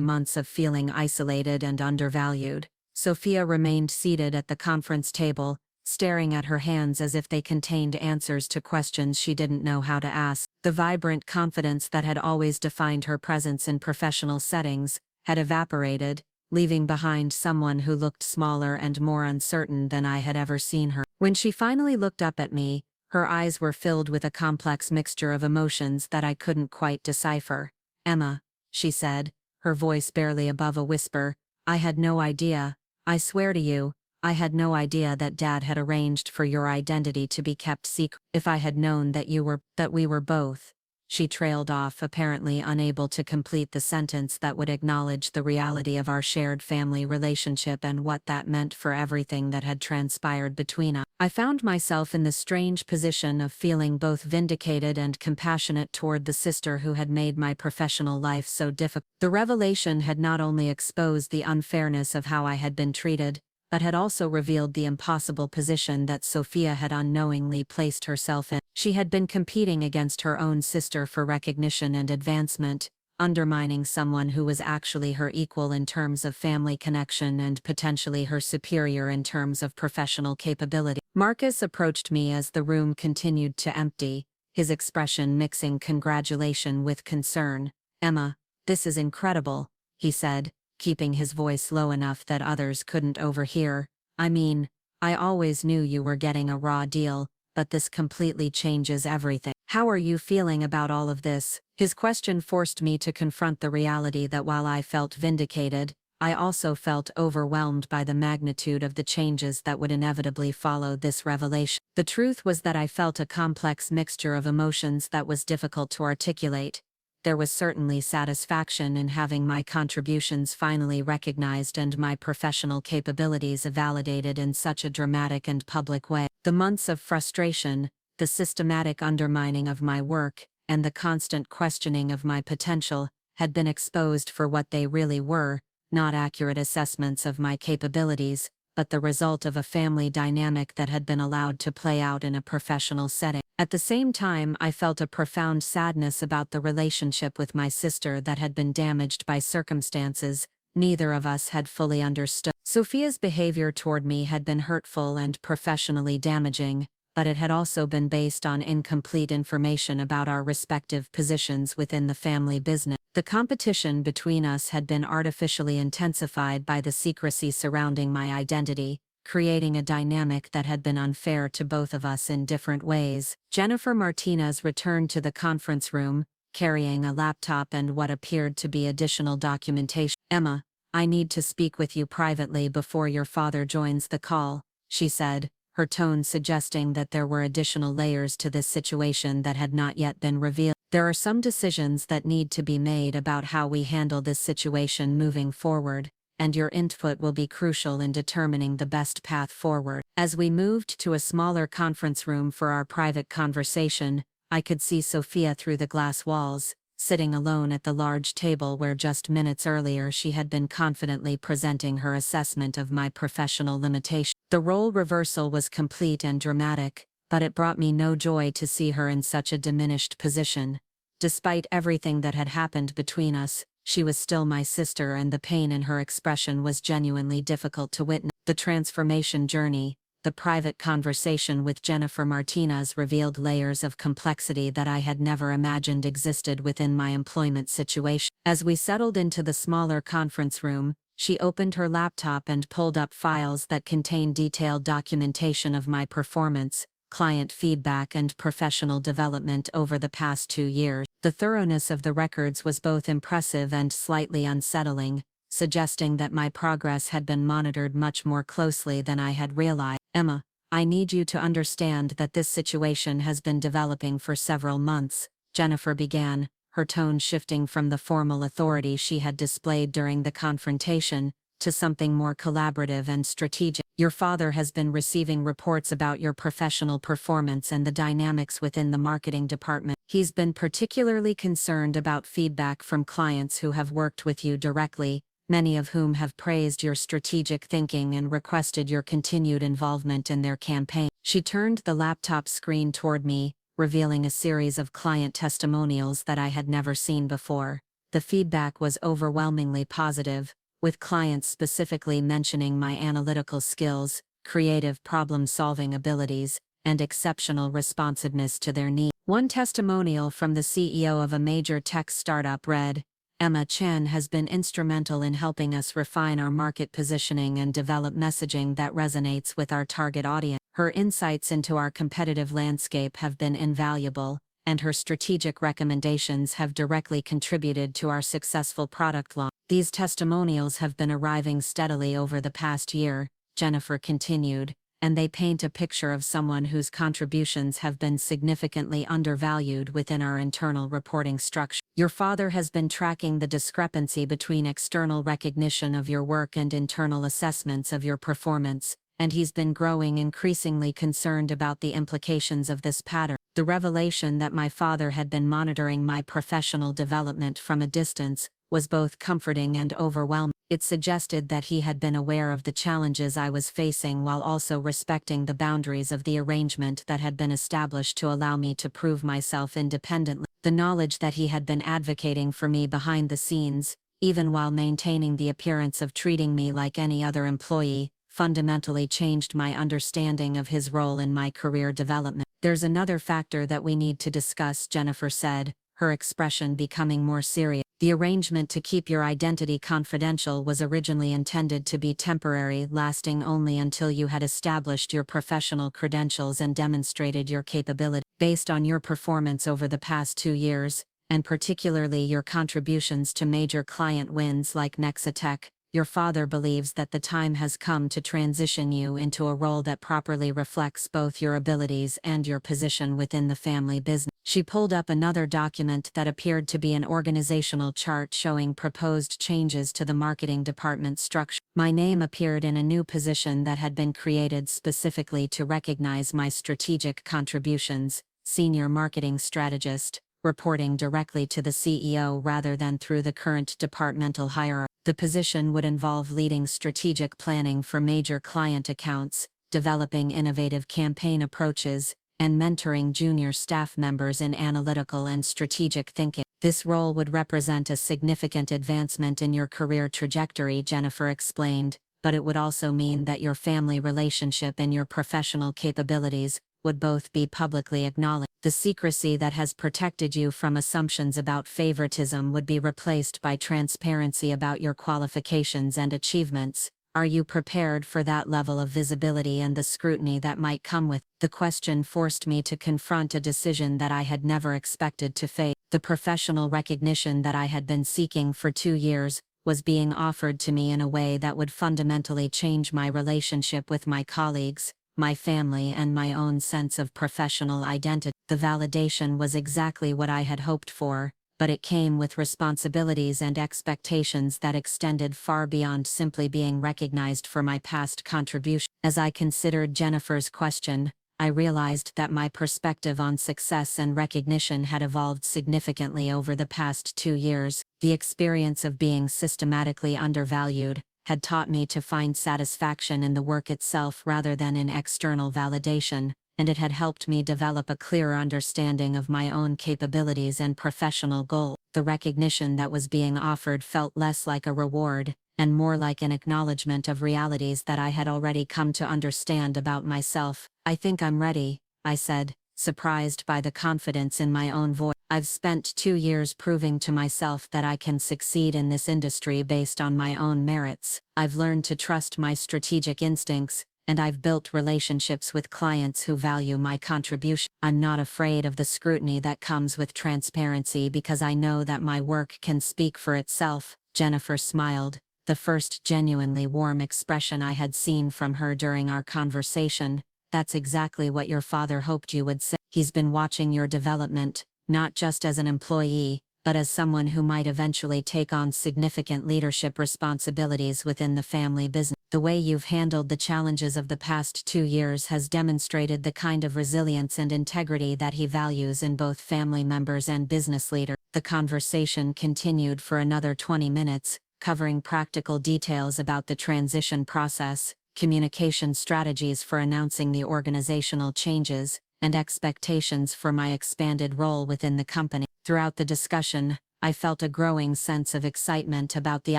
months of feeling isolated and undervalued. Sophia remained seated at the conference table, staring at her hands as if they contained answers to questions she didn't know how to ask. The vibrant confidence that had always defined her presence in professional settings had evaporated, leaving behind someone who looked smaller and more uncertain than I had ever seen her. When she finally looked up at me, her eyes were filled with a complex mixture of emotions that I couldn't quite decipher. "Emma," she said, her voice barely above a whisper, "I had no idea. I swear to you, I had no idea that Dad had arranged for your identity to be kept secret. If I had known that we were both." She trailed off, apparently unable to complete the sentence that would acknowledge the reality of our shared family relationship and what that meant for everything that had transpired between us. I found myself in the strange position of feeling both vindicated and compassionate toward the sister who had made my professional life so difficult. The revelation had not only exposed the unfairness of how I had been treated, but had also revealed the impossible position that Sophia had unknowingly placed herself in. She had been competing against her own sister for recognition and advancement, undermining someone who was actually her equal in terms of family connection and potentially her superior in terms of professional capability. Marcus approached me as the room continued to empty, his expression mixing congratulation with concern. "Emma, this is incredible," he said, keeping his voice low enough that others couldn't overhear. "I mean, I always knew you were getting a raw deal, but this completely changes everything. How are you feeling about all of this?" His question forced me to confront the reality that while I felt vindicated, I also felt overwhelmed by the magnitude of the changes that would inevitably follow this revelation. The truth was that I felt a complex mixture of emotions that was difficult to articulate. There was certainly satisfaction in having my contributions finally recognized and my professional capabilities validated in such a dramatic and public way. The months of frustration, the systematic undermining of my work, and the constant questioning of my potential had been exposed for what they really were, not accurate assessments of my capabilities, but the result of a family dynamic that had been allowed to play out in a professional setting. At the same time, I felt a profound sadness about the relationship with my sister that had been damaged by circumstances neither of us had fully understood. Sophia's behavior toward me had been hurtful and professionally damaging, but it had also been based on incomplete information about our respective positions within the family business. The competition between us had been artificially intensified by the secrecy surrounding my identity, creating a dynamic that had been unfair to both of us in different ways. Jennifer Martinez returned to the conference room, carrying a laptop and what appeared to be additional documentation. "Emma, I need to speak with you privately before your father joins the call," she said, her tone suggesting that there were additional layers to this situation that had not yet been revealed. "There are some decisions that need to be made about how we handle this situation moving forward, and your input will be crucial in determining the best path forward." As we moved to a smaller conference room for our private conversation, I could see Sophia through the glass walls, sitting alone at the large table where just minutes earlier she had been confidently presenting her assessment of my professional limitations. The role reversal was complete and dramatic, but it brought me no joy to see her in such a diminished position. Despite everything that had happened between us, she was still my sister, and the pain in her expression was genuinely difficult to witness. The transformation journey, the private conversation with Jennifer Martinez, revealed layers of complexity that I had never imagined existed within my employment situation. As we settled into the smaller conference room, she opened her laptop and pulled up files that contained detailed documentation of my performance, client feedback, and professional development over the past 2 years. The thoroughness of the records was both impressive and slightly unsettling, suggesting that my progress had been monitored much more closely than I had realized. "Emma, I need you to understand that this situation has been developing for several months," Jennifer began, her tone shifting from the formal authority she had displayed during the confrontation to something more collaborative and strategic. "Your father has been receiving reports about your professional performance and the dynamics within the marketing department. He's been particularly concerned about feedback from clients who have worked with you directly, many of whom have praised your strategic thinking and requested your continued involvement in their campaign. She turned the laptop screen toward me, revealing a series of client testimonials that I had never seen before. The feedback was overwhelmingly positive, with clients specifically mentioning my analytical skills, creative problem-solving abilities, and exceptional responsiveness to their needs. One testimonial from the CEO of a major tech startup read, "Emma Chen has been instrumental in helping us refine our market positioning and develop messaging that resonates with our target audience. Her insights into our competitive landscape have been invaluable, and her strategic recommendations have directly contributed to our successful product launch." These testimonials have been arriving steadily over the past year, Jennifer continued, and they paint a picture of someone whose contributions have been significantly undervalued within our internal reporting structure. Your father has been tracking the discrepancy between external recognition of your work and internal assessments of your performance, and he's been growing increasingly concerned about the implications of this pattern. The revelation that my father had been monitoring my professional development from a distance was both comforting and overwhelming. It suggested that he had been aware of the challenges I was facing while also respecting the boundaries of the arrangement that had been established to allow me to prove myself independently. The knowledge that he had been advocating for me behind the scenes, even while maintaining the appearance of treating me like any other employee, fundamentally changed my understanding of his role in my career development. "There's another factor that we need to discuss," Jennifer said, her expression becoming more serious. "The arrangement to keep your identity confidential was originally intended to be temporary, lasting only until you had established your professional credentials and demonstrated your capability. Based on your performance over the past 2 years, and particularly your contributions to major client wins like Nexatech, your father believes that the time has come to transition you into a role that properly reflects both your abilities and your position within the family business." She pulled up another document that appeared to be an organizational chart showing proposed changes to the marketing department structure. My name appeared in a new position that had been created specifically to recognize my strategic contributions, Senior Marketing Strategist, reporting directly to the CEO rather than through the current departmental hierarchy. The position would involve leading strategic planning for major client accounts, developing innovative campaign approaches, and mentoring junior staff members in analytical and strategic thinking. "This role would represent a significant advancement in your career trajectory," Jennifer explained, "but it would also mean that your family relationship and your professional capabilities would both be publicly acknowledged. The secrecy that has protected you from assumptions about favoritism would be replaced by transparency about your qualifications and achievements. Are you prepared for that level of visibility and the scrutiny that might come with?" The question forced me to confront a decision that I had never expected to face. The professional recognition that I had been seeking for 2 years was being offered to me in a way that would fundamentally change my relationship with my colleagues, my family, and my own sense of professional identity. The validation was exactly what I had hoped for, but it came with responsibilities and expectations that extended far beyond simply being recognized for my past contribution. As I considered Jennifer's question, I realized that my perspective on success and recognition had evolved significantly over the past 2 years. The experience of being systematically undervalued had taught me to find satisfaction in the work itself rather than in external validation, and it had helped me develop a clearer understanding of my own capabilities and professional goals. The recognition that was being offered felt less like a reward, and more like an acknowledgement of realities that I had already come to understand about myself. "I think I'm ready," I said, surprised by the confidence in my own voice. "I've spent 2 years proving to myself that I can succeed in this industry based on my own merits. I've learned to trust my strategic instincts, and I've built relationships with clients who value my contribution. I'm not afraid of the scrutiny that comes with transparency because I know that my work can speak for itself." Jennifer smiled, the first genuinely warm expression I had seen from her during our conversation. "That's exactly what your father hoped you would say. He's been watching your development, not just as an employee, but as someone who might eventually take on significant leadership responsibilities within the family business. The way you've handled the challenges of the past 2 years has demonstrated the kind of resilience and integrity that he values in both family members and business leaders." The conversation continued for another 20 minutes, covering practical details about the transition process, communication strategies for announcing the organizational changes, and expectations for my expanded role within the company. Throughout the discussion, I felt a growing sense of excitement about the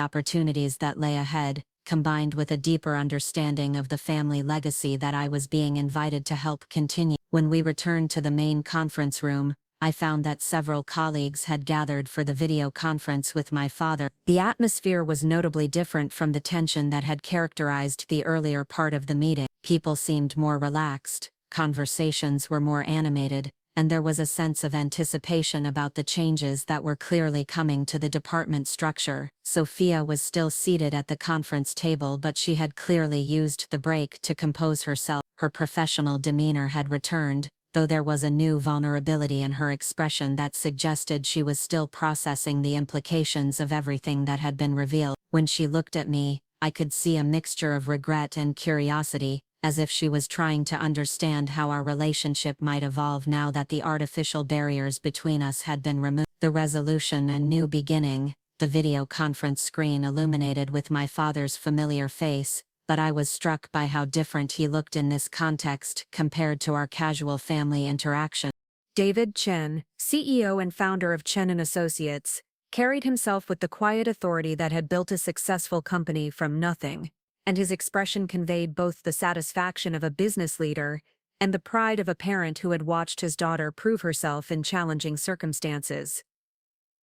opportunities that lay ahead, combined with a deeper understanding of the family legacy that I was being invited to help continue. When we returned to the main conference room, I found that several colleagues had gathered for the video conference with my father. The atmosphere was notably different from the tension that had characterized the earlier part of the meeting. People seemed more relaxed, conversations were more animated, and there was a sense of anticipation about the changes that were clearly coming to the department structure. Sophia was still seated at the conference table, but she had clearly used the break to compose herself. Her professional demeanor had returned, though there was a new vulnerability in her expression that suggested she was still processing the implications of everything that had been revealed. When she looked at me, I could see a mixture of regret and curiosity, as if she was trying to understand how our relationship might evolve now that the artificial barriers between us had been removed. The resolution and new beginning, the video conference screen illuminated with my father's familiar face, but I was struck by how different he looked in this context compared to our casual family interaction. David Chen, CEO and founder of Chen Associates, carried himself with the quiet authority that had built a successful company from nothing, and his expression conveyed both the satisfaction of a business leader and the pride of a parent who had watched his daughter prove herself in challenging circumstances.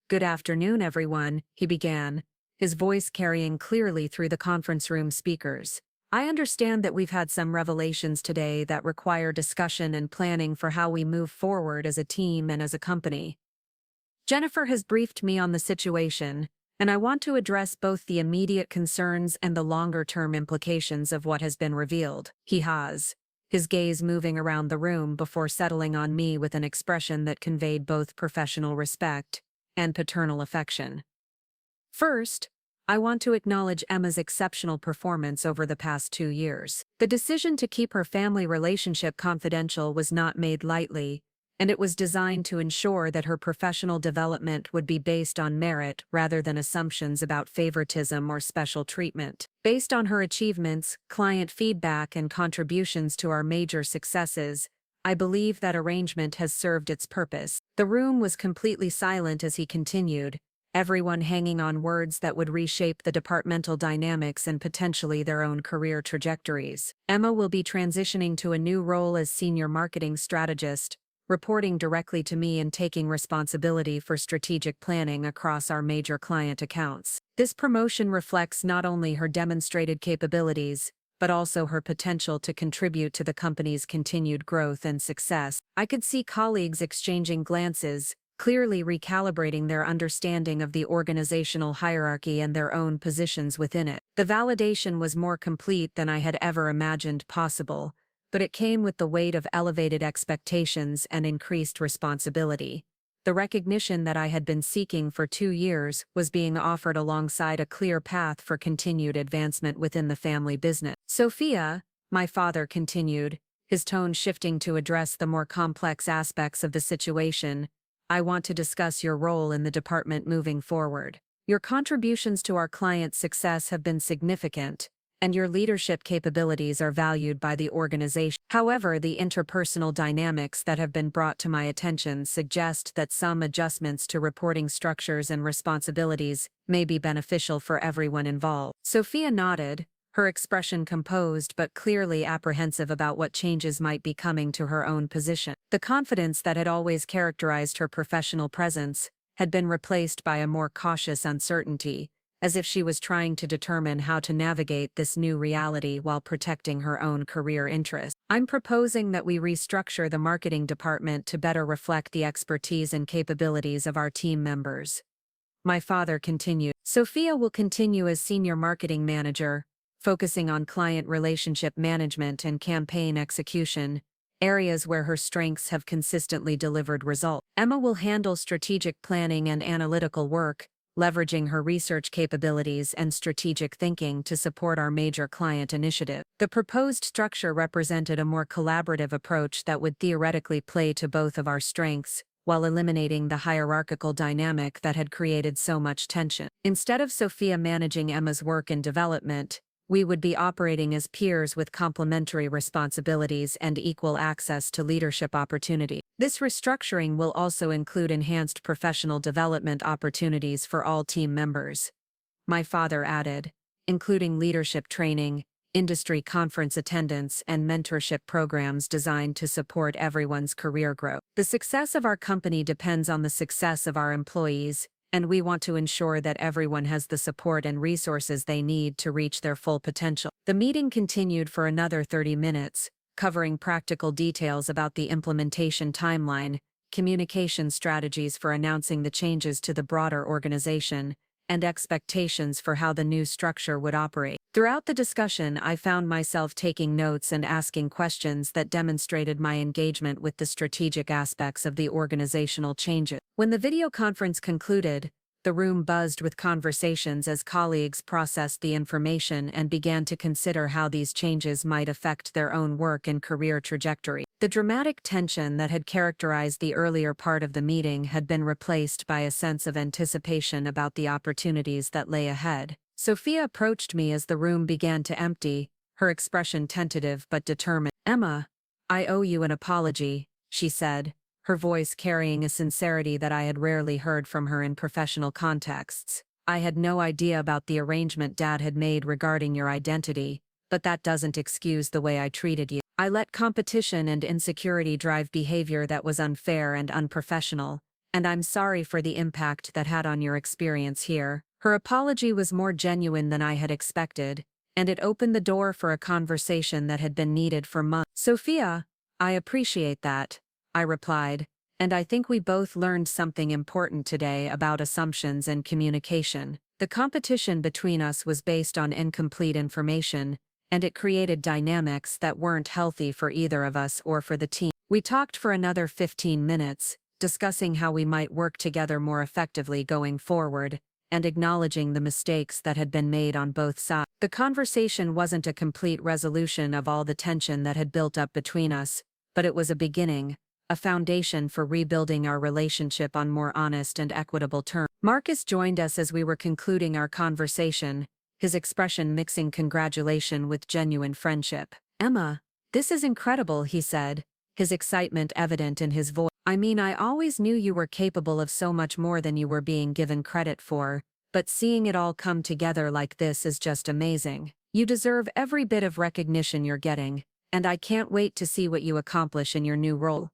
"Good afternoon, everyone," he began, his voice carrying clearly through the conference room speakers. "I understand that we've had some revelations today that require discussion and planning for how we move forward as a team and as a company. Jennifer has briefed me on the situation, and I want to address both the immediate concerns and the longer-term implications of what has been revealed." He has, his gaze moving around the room before settling on me with an expression that conveyed both professional respect and paternal affection. "First, I want to acknowledge Emma's exceptional performance over the past 2 years. The decision to keep her family relationship confidential was not made lightly, and it was designed to ensure that her professional development would be based on merit rather than assumptions about favoritism or special treatment. Based on her achievements, client feedback, and contributions to our major successes, I believe that arrangement has served its purpose." The room was completely silent as he continued, everyone hanging on words that would reshape the departmental dynamics and potentially their own career trajectories. "Emma will be transitioning to a new role as senior marketing strategist, reporting directly to me and taking responsibility for strategic planning across our major client accounts. This promotion reflects not only her demonstrated capabilities, but also her potential to contribute to the company's continued growth and success." I could see colleagues exchanging glances, clearly recalibrating their understanding of the organizational hierarchy and their own positions within it. The validation was more complete than I had ever imagined possible, but it came with the weight of elevated expectations and increased responsibility. The recognition that I had been seeking for 2 years was being offered alongside a clear path for continued advancement within the family business. "Sophia," my father continued, his tone shifting to address the more complex aspects of the situation, "I want to discuss your role in the department moving forward. Your contributions to our client's success have been significant, and your leadership capabilities are valued by the organization. However, the interpersonal dynamics that have been brought to my attention suggest that some adjustments to reporting structures and responsibilities may be beneficial for everyone involved." Sophia nodded, her expression composed but clearly apprehensive about what changes might be coming to her own position. The confidence that had always characterized her professional presence had been replaced by a more cautious uncertainty, as if she was trying to determine how to navigate this new reality while protecting her own career interests. "I'm proposing that we restructure the marketing department to better reflect the expertise and capabilities of our team members," my father continued. "Sophia will continue as senior marketing manager, focusing on client relationship management and campaign execution, areas where her strengths have consistently delivered results. Emma will handle strategic planning and analytical work, leveraging her research capabilities and strategic thinking to support our major client initiative." The proposed structure represented a more collaborative approach that would theoretically play to both of our strengths, while eliminating the hierarchical dynamic that had created so much tension. Instead of Sophia managing Emma's work and development, we would be operating as peers with complementary responsibilities and equal access to leadership opportunity. This restructuring will also include enhanced professional development opportunities for all team members, my father added, including leadership training, industry conference attendance, and mentorship programs designed to support everyone's career growth. The success of our company depends on the success of our employees, and we want to ensure that everyone has the support and resources they need to reach their full potential. The meeting continued for another 30 minutes, covering practical details about the implementation timeline, communication strategies for announcing the changes to the broader organization, and expectations for how the new structure would operate. Throughout the discussion, I found myself taking notes and asking questions that demonstrated my engagement with the strategic aspects of the organizational changes. When the video conference concluded, the room buzzed with conversations as colleagues processed the information and began to consider how these changes might affect their own work and career trajectory. The dramatic tension that had characterized the earlier part of the meeting had been replaced by a sense of anticipation about the opportunities that lay ahead. Sophia approached me as the room began to empty, her expression tentative but determined. "Emma, I owe you an apology," she said, her voice carrying a sincerity that I had rarely heard from her in professional contexts. "I had no idea about the arrangement Dad had made regarding your identity, but that doesn't excuse the way I treated you. I let competition and insecurity drive behavior that was unfair and unprofessional, and I'm sorry for the impact that had on your experience here." Her apology was more genuine than I had expected, and it opened the door for a conversation that had been needed for months. "Sophia, I appreciate that," I replied, "and I think we both learned something important today about assumptions and communication. The competition between us was based on incomplete information, and it created dynamics that weren't healthy for either of us or for the team." We talked for another 15 minutes, discussing how we might work together more effectively going forward, and acknowledging the mistakes that had been made on both sides. The conversation wasn't a complete resolution of all the tension that had built up between us, but it was a beginning, a foundation for rebuilding our relationship on more honest and equitable terms. Marcus joined us as we were concluding our conversation, his expression mixing congratulation with genuine friendship. "Emma, this is incredible," he said, his excitement evident in his voice. "I mean, I always knew you were capable of so much more than you were being given credit for, but seeing it all come together like this is just amazing. You deserve every bit of recognition you're getting, and I can't wait to see what you accomplish in your new role."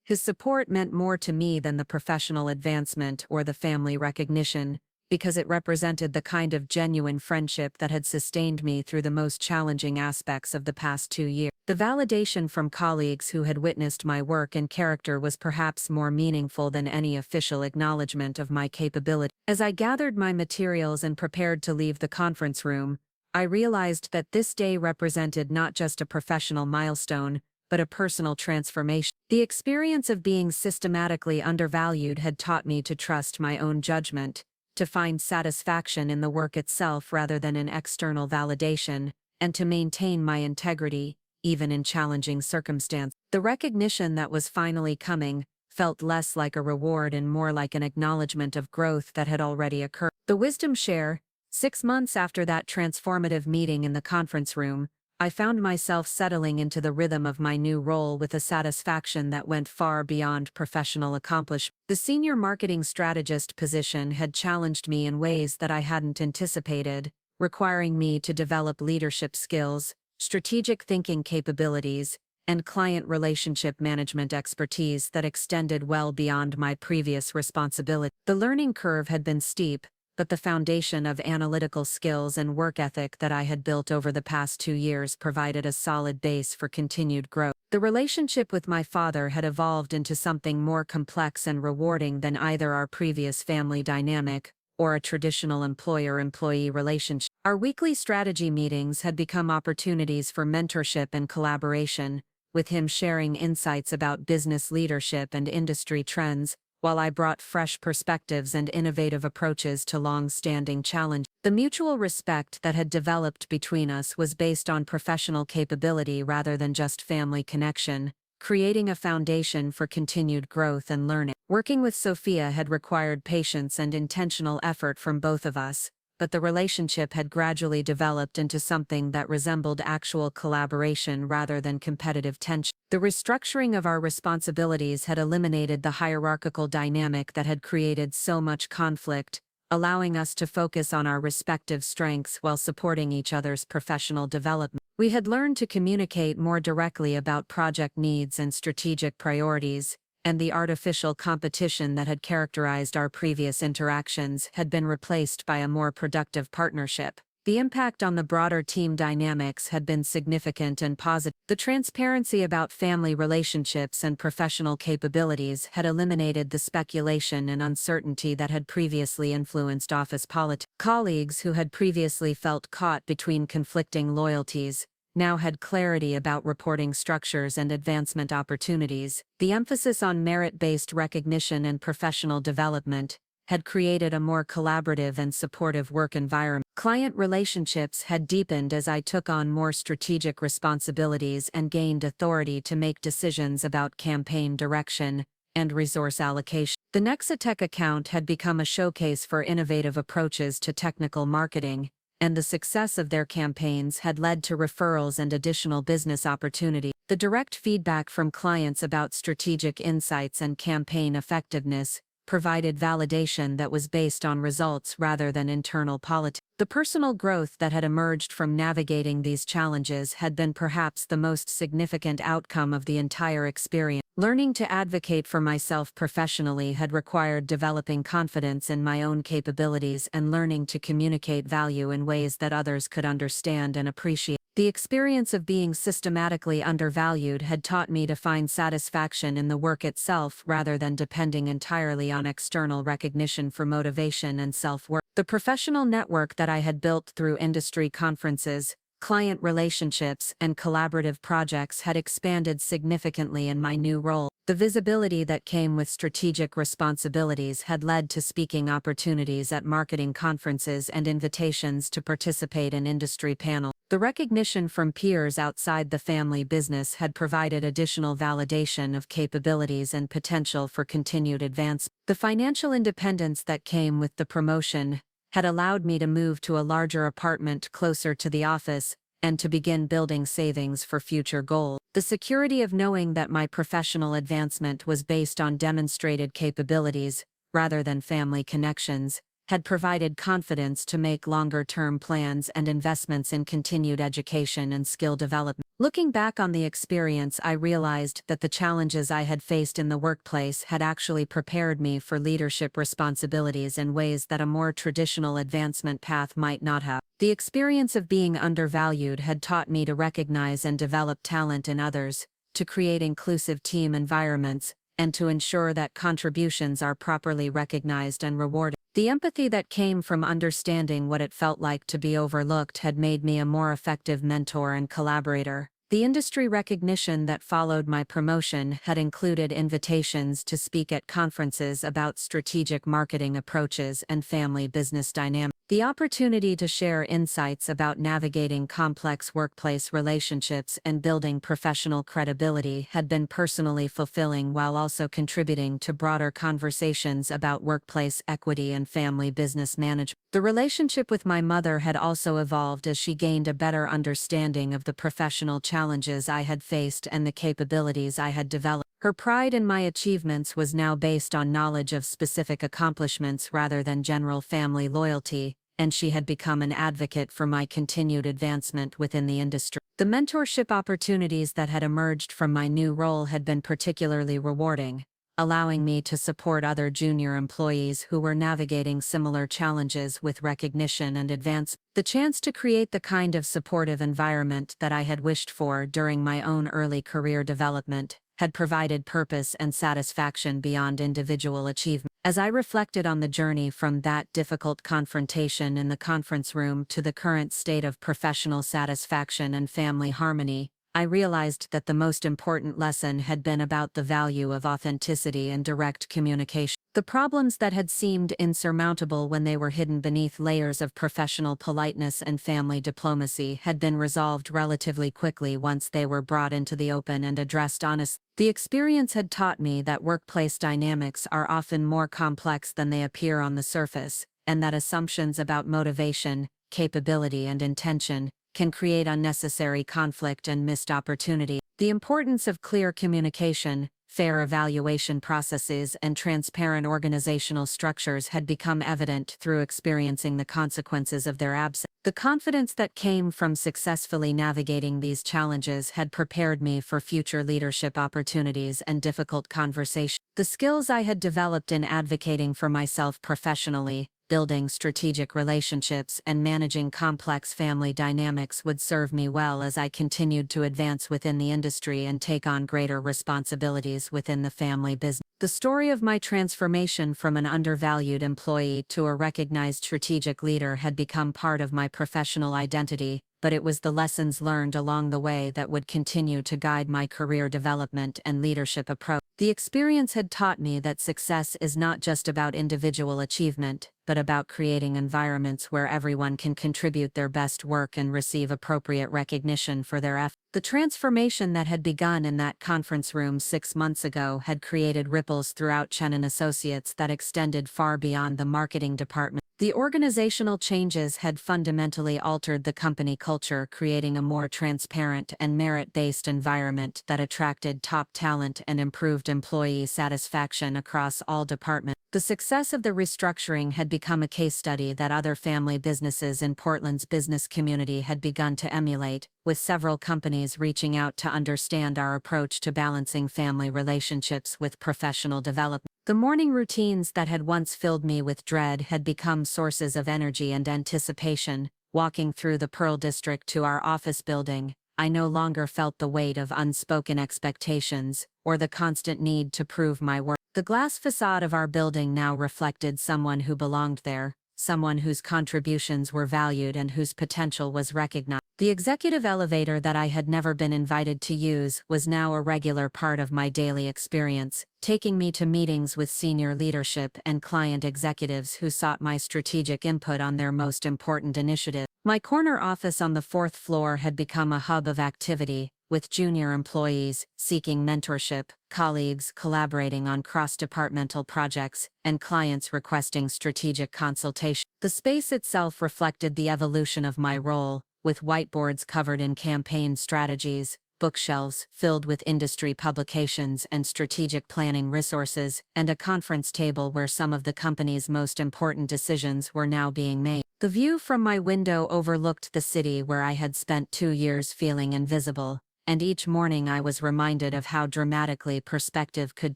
His support meant more to me than the professional advancement or the family recognition, because it represented the kind of genuine friendship that had sustained me through the most challenging aspects of the past 2 years. The validation from colleagues who had witnessed my work and character was perhaps more meaningful than any official acknowledgement of my capability. As I gathered my materials and prepared to leave the conference room, I realized that this day represented not just a professional milestone, but a personal transformation. The experience of being systematically undervalued had taught me to trust my own judgment, to find satisfaction in the work itself rather than in external validation, and to maintain my integrity, even in challenging circumstances. The recognition that was finally coming felt less like a reward and more like an acknowledgement of growth that had already occurred. The wisdom share, 6 months after that transformative meeting in the conference room, I found myself settling into the rhythm of my new role with a satisfaction that went far beyond professional accomplishment. The senior marketing strategist position had challenged me in ways that I hadn't anticipated, requiring me to develop leadership skills, strategic thinking capabilities, and client relationship management expertise that extended well beyond my previous responsibility. The learning curve had been steep, but the foundation of analytical skills and work ethic that I had built over the past 2 years provided a solid base for continued growth. The relationship with my father had evolved into something more complex and rewarding than either our previous family dynamic or a traditional employer-employee relationship. Our weekly strategy meetings had become opportunities for mentorship and collaboration, with him sharing insights about business leadership and industry trends, while I brought fresh perspectives and innovative approaches to long-standing challenges. The mutual respect that had developed between us was based on professional capability rather than just family connection, creating a foundation for continued growth and learning. Working with Sophia had required patience and intentional effort from both of us, but the relationship had gradually developed into something that resembled actual collaboration rather than competitive tension. The restructuring of our responsibilities had eliminated the hierarchical dynamic that had created so much conflict, allowing us to focus on our respective strengths while supporting each other's professional development. We had learned to communicate more directly about project needs and strategic priorities, and the artificial competition that had characterized our previous interactions had been replaced by a more productive partnership. The impact on the broader team dynamics had been significant and positive. The transparency about family relationships and professional capabilities had eliminated the speculation and uncertainty that had previously influenced office politics. Colleagues who had previously felt caught between conflicting loyalties now had clarity about reporting structures and advancement opportunities. The emphasis on merit-based recognition and professional development had created a more collaborative and supportive work environment. Client relationships had deepened as I took on more strategic responsibilities and gained authority to make decisions about campaign direction and resource allocation. The Nexatech account had become a showcase for innovative approaches to technical marketing, and the success of their campaigns had led to referrals and additional business opportunity. The direct feedback from clients about strategic insights and campaign effectiveness provided validation that was based on results rather than internal politics. The personal growth that had emerged from navigating these challenges had been perhaps the most significant outcome of the entire experience. Learning to advocate for myself professionally had required developing confidence in my own capabilities and learning to communicate value in ways that others could understand and appreciate. The experience of being systematically undervalued had taught me to find satisfaction in the work itself rather than depending entirely on external recognition for motivation and self-worth. The professional network that I had built through industry conferences, client relationships, and collaborative projects had expanded significantly in my new role. The visibility that came with strategic responsibilities had led to speaking opportunities at marketing conferences and invitations to participate in industry panels. The recognition from peers outside the family business had provided additional validation of capabilities and potential for continued advancement. The financial independence that came with the promotion had allowed me to move to a larger apartment closer to the office and to begin building savings for future goals. The security of knowing that my professional advancement was based on demonstrated capabilities, rather than family connections, had provided confidence to make longer-term plans and investments in continued education and skill development. Looking back on the experience, I realized that the challenges I had faced in the workplace had actually prepared me for leadership responsibilities in ways that a more traditional advancement path might not have. The experience of being undervalued had taught me to recognize and develop talent in others, to create inclusive team environments, and to ensure that contributions are properly recognized and rewarded. The empathy that came from understanding what it felt like to be overlooked had made me a more effective mentor and collaborator. The industry recognition that followed my promotion had included invitations to speak at conferences about strategic marketing approaches and family business dynamics. The opportunity to share insights about navigating complex workplace relationships and building professional credibility had been personally fulfilling while also contributing to broader conversations about workplace equity and family business management. The relationship with my mother had also evolved as she gained a better understanding of the professional challenges I had faced and the capabilities I had developed. Her pride in my achievements was now based on knowledge of specific accomplishments rather than general family loyalty, and she had become an advocate for my continued advancement within the industry. The mentorship opportunities that had emerged from my new role had been particularly rewarding, allowing me to support other junior employees who were navigating similar challenges with recognition and advancement. The chance to create the kind of supportive environment that I had wished for during my own early career development had provided purpose and satisfaction beyond individual achievement. As I reflected on the journey from that difficult confrontation in the conference room to the current state of professional satisfaction and family harmony, I realized that the most important lesson had been about the value of authenticity and direct communication. The problems that had seemed insurmountable when they were hidden beneath layers of professional politeness and family diplomacy had been resolved relatively quickly once they were brought into the open and addressed honestly. The experience had taught me that workplace dynamics are often more complex than they appear on the surface, and that assumptions about motivation, capability, and intention can create unnecessary conflict and missed opportunity. The importance of clear communication, fair evaluation processes, and transparent organizational structures had become evident through experiencing the consequences of their absence. The confidence that came from successfully navigating these challenges had prepared me for future leadership opportunities and difficult conversations. The skills I had developed in advocating for myself professionally, building strategic relationships, and managing complex family dynamics would serve me well as I continued to advance within the industry and take on greater responsibilities within the family business. The story of my transformation from an undervalued employee to a recognized strategic leader had become part of my professional identity, but it was the lessons learned along the way that would continue to guide my career development and leadership approach. The experience had taught me that success is not just about individual achievement, but about creating environments where everyone can contribute their best work and receive appropriate recognition for their efforts. The transformation that had begun in that conference room 6 months ago had created ripples throughout Chen Associates that extended far beyond the marketing department. The organizational changes had fundamentally altered the company culture, creating a more transparent and merit-based environment that attracted top talent and improved employee satisfaction across all departments. The success of the restructuring had become a case study that other family businesses in Portland's business community had begun to emulate, with several companies reaching out to understand our approach to balancing family relationships with professional development. The morning routines that had once filled me with dread had become sources of energy and anticipation. Walking through the Pearl District to our office building, I no longer felt the weight of unspoken expectations, or the constant need to prove my worth. The glass facade of our building now reflected someone who belonged there, someone whose contributions were valued and whose potential was recognized. The executive elevator that I had never been invited to use was now a regular part of my daily experience, taking me to meetings with senior leadership and client executives who sought my strategic input on their most important initiatives. My corner office on the 4th floor had become a hub of activity, with junior employees seeking mentorship, colleagues collaborating on cross-departmental projects, and clients requesting strategic consultation. The space itself reflected the evolution of my role, with whiteboards covered in campaign strategies, bookshelves filled with industry publications and strategic planning resources, and a conference table where some of the company's most important decisions were now being made. The view from my window overlooked the city where I had spent 2 years feeling invisible, and each morning I was reminded of how dramatically perspective could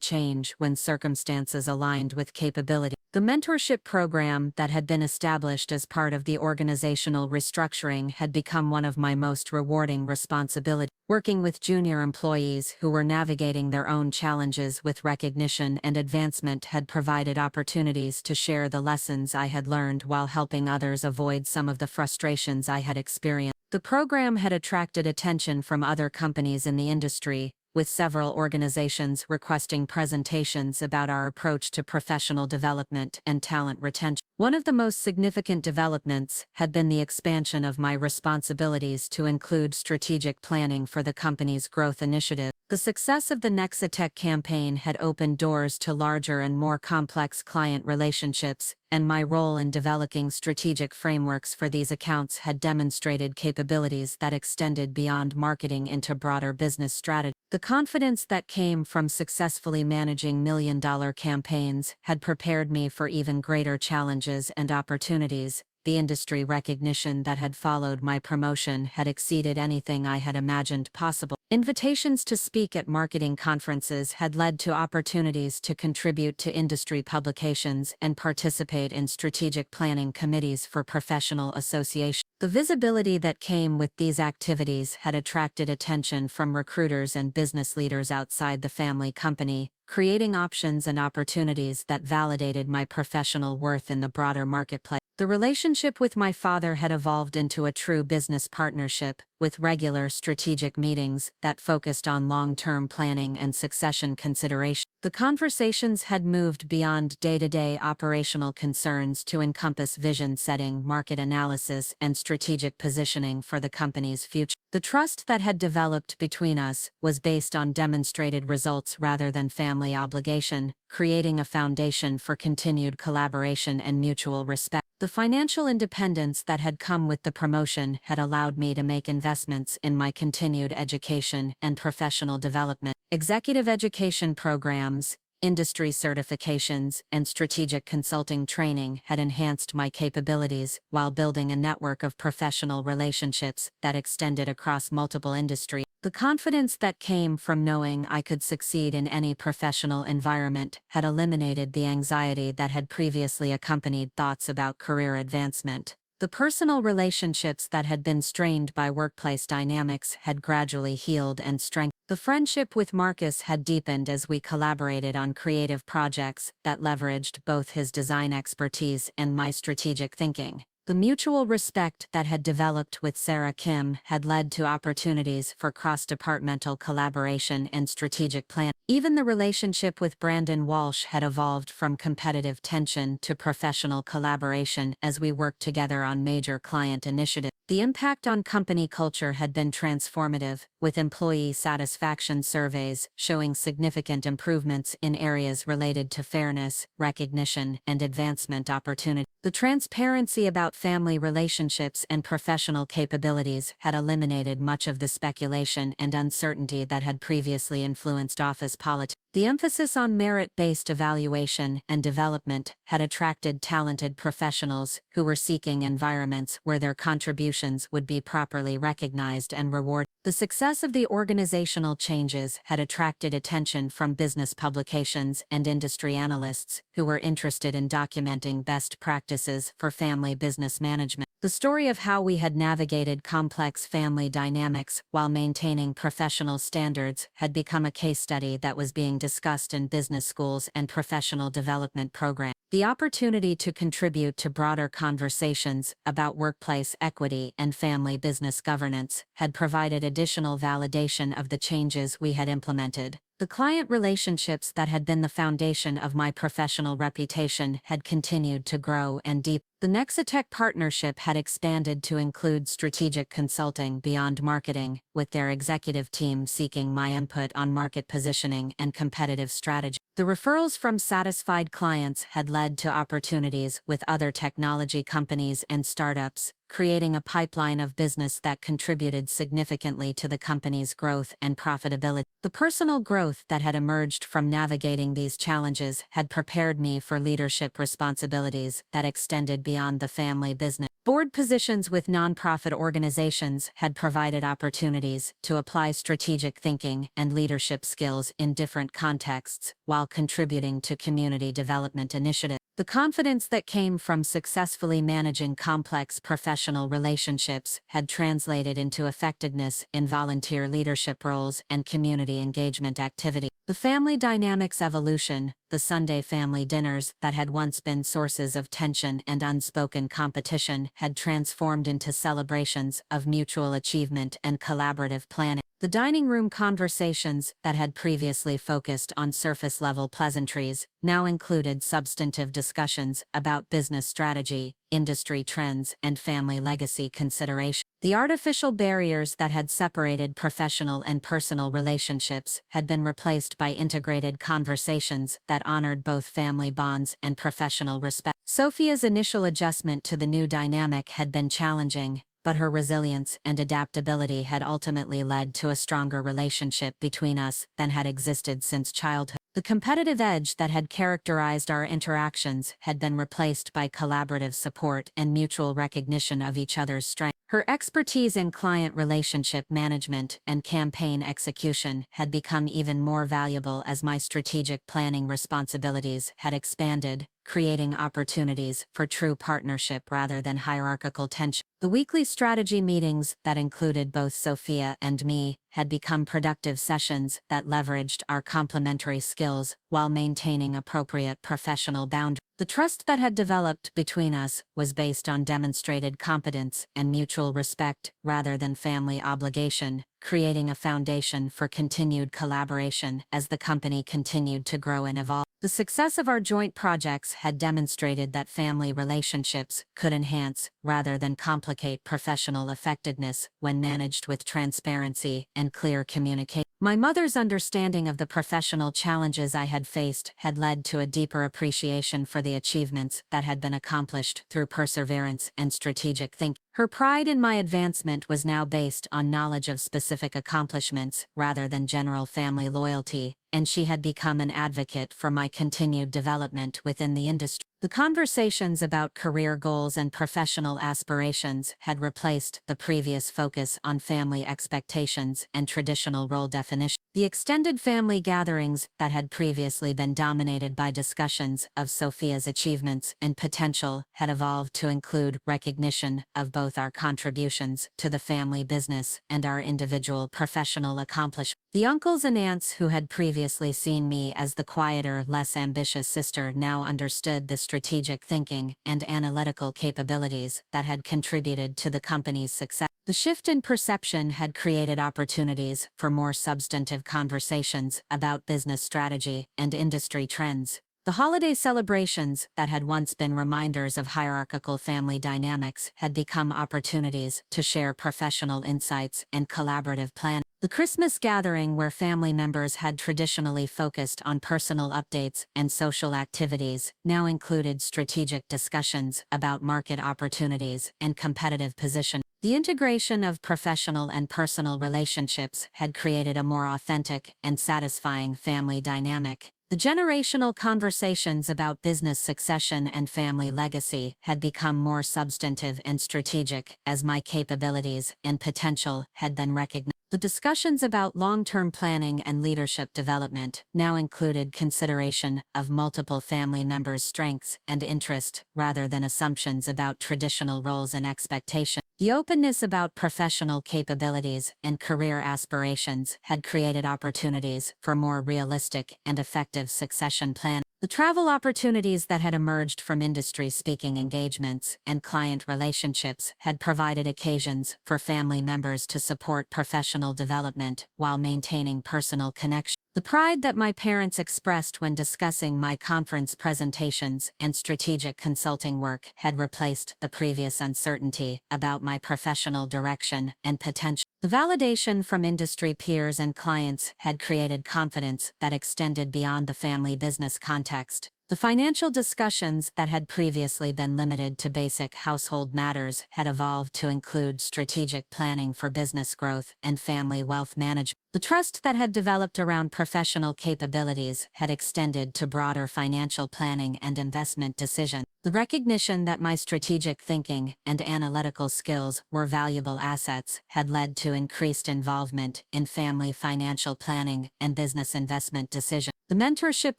change when circumstances aligned with capability. The mentorship program that had been established as part of the organizational restructuring had become one of my most rewarding responsibilities. Working with junior employees who were navigating their own challenges with recognition and advancement had provided opportunities to share the lessons I had learned while helping others avoid some of the frustrations I had experienced. The program had attracted attention from other companies in the industry, with several organizations requesting presentations about our approach to professional development and talent retention. One of the most significant developments had been the expansion of my responsibilities to include strategic planning for the company's growth initiative. The success of the Nexatech campaign had opened doors to larger and more complex client relationships, and my role in developing strategic frameworks for these accounts had demonstrated capabilities that extended beyond marketing into broader business strategy. The confidence that came from successfully managing million-dollar campaigns had prepared me for even greater challenges and opportunities. The industry recognition that had followed my promotion had exceeded anything I had imagined possible. Invitations to speak at marketing conferences had led to opportunities to contribute to industry publications and participate in strategic planning committees for professional associations. The visibility that came with these activities had attracted attention from recruiters and business leaders outside the family company, creating options and opportunities that validated my professional worth in the broader marketplace. The relationship with my father had evolved into a true business partnership, with regular strategic meetings that focused on long-term planning and succession consideration. The conversations had moved beyond day-to-day operational concerns to encompass vision setting, market analysis, and strategic positioning for the company's future. The trust that had developed between us was based on demonstrated results rather than family obligation, creating a foundation for continued collaboration and mutual respect. The financial independence that had come with the promotion had allowed me to make investments in my continued education and professional development. Executive education programs, industry certifications, and strategic consulting training had enhanced my capabilities while building a network of professional relationships that extended across multiple industries. The confidence that came from knowing I could succeed in any professional environment had eliminated the anxiety that had previously accompanied thoughts about career advancement. The personal relationships that had been strained by workplace dynamics had gradually healed and strengthened. The friendship with Marcus had deepened as we collaborated on creative projects that leveraged both his design expertise and my strategic thinking. The mutual respect that had developed with Sarah Kim had led to opportunities for cross-departmental collaboration and strategic planning. Even the relationship with Brandon Walsh had evolved from competitive tension to professional collaboration as we worked together on major client initiatives. The impact on company culture had been transformative, with employee satisfaction surveys showing significant improvements in areas related to fairness, recognition, and advancement opportunity. The transparency about family relationships and professional capabilities had eliminated much of the speculation and uncertainty that had previously influenced office politics. The emphasis on merit-based evaluation and development had attracted talented professionals who were seeking environments where their contributions would be properly recognized and rewarded. The success of the organizational changes had attracted attention from business publications and industry analysts who were interested in documenting best practices for family business management. The story of how we had navigated complex family dynamics while maintaining professional standards had become a case study that was being discussed in business schools and professional development programs. The opportunity to contribute to broader conversations about workplace equity and family business governance had provided additional validation of the changes we had implemented. The client relationships that had been the foundation of my professional reputation had continued to grow and deepen. The Nexitech partnership had expanded to include strategic consulting beyond marketing, with their executive team seeking my input on market positioning and competitive strategy. The referrals from satisfied clients had led to opportunities with other technology companies and startups, creating a pipeline of business that contributed significantly to the company's growth and profitability. The personal growth that had emerged from navigating these challenges had prepared me for leadership responsibilities that extended beyond the family business. Board positions with nonprofit organizations had provided opportunities to apply strategic thinking and leadership skills in different contexts while contributing to community development initiatives. The confidence that came from successfully managing complex professional relationships had translated into effectiveness in volunteer leadership roles and community engagement activity. The family dynamics evolution, the Sunday family dinners that had once been sources of tension and unspoken competition, had transformed into celebrations of mutual achievement and collaborative planning. The dining room conversations that had previously focused on surface-level pleasantries now included substantive discussions about business strategy, industry trends, and family legacy considerations. The artificial barriers that had separated professional and personal relationships had been replaced by integrated conversations that honored both family bonds and professional respect. Sophia's initial adjustment to the new dynamic had been challenging, but her resilience and adaptability had ultimately led to a stronger relationship between us than had existed since childhood. The competitive edge that had characterized our interactions had been replaced by collaborative support and mutual recognition of each other's strengths. Her expertise in client relationship management and campaign execution had become even more valuable as my strategic planning responsibilities had expanded, creating opportunities for true partnership rather than hierarchical tension. The weekly strategy meetings that included both Sophia and me had become productive sessions that leveraged our complementary skills while maintaining appropriate professional boundaries. The trust that had developed between us was based on demonstrated competence and mutual respect rather than family obligation, creating a foundation for continued collaboration as the company continued to grow and evolve. The success of our joint projects had demonstrated that family relationships could enhance rather than complicate professional effectiveness when managed with transparency and clear communication. My mother's understanding of the professional challenges I had faced had led to a deeper appreciation for the achievements that had been accomplished through perseverance and strategic thinking. Her pride in my advancement was now based on knowledge of specific accomplishments rather than general family loyalty, and she had become an advocate for my continued development within the industry. The conversations about career goals and professional aspirations had replaced the previous focus on family expectations and traditional role definition. The extended family gatherings that had previously been dominated by discussions of Sophia's achievements and potential had evolved to include recognition of both our contributions to the family business and our individual professional accomplishments. The uncles and aunts who had previously seen me as the quieter, less ambitious sister now understood the strategic thinking and analytical capabilities that had contributed to the company's success. The shift in perception had created opportunities for more substantive conversations about business strategy and industry trends. The holiday celebrations that had once been reminders of hierarchical family dynamics had become opportunities to share professional insights and collaborative planning. The Christmas gathering, where family members had traditionally focused on personal updates and social activities, now included strategic discussions about market opportunities and competitive position. The integration of professional and personal relationships had created a more authentic and satisfying family dynamic. The generational conversations about business succession and family legacy had become more substantive and strategic as my capabilities and potential had been recognized. The discussions about long-term planning and leadership development now included consideration of multiple family members' strengths and interests rather than assumptions about traditional roles and expectations. The openness about professional capabilities and career aspirations had created opportunities for more realistic and effective succession planning. The travel opportunities that had emerged from industry-speaking engagements and client relationships had provided occasions for family members to support professional development while maintaining personal connection. The pride that my parents expressed when discussing my conference presentations and strategic consulting work had replaced the previous uncertainty about my professional direction and potential. The validation from industry peers and clients had created confidence that extended beyond the family business context. The financial discussions that had previously been limited to basic household matters had evolved to include strategic planning for business growth and family wealth management. The trust that had developed around professional capabilities had extended to broader financial planning and investment decisions. The recognition that my strategic thinking and analytical skills were valuable assets had led to increased involvement in family financial planning and business investment decisions. The mentorship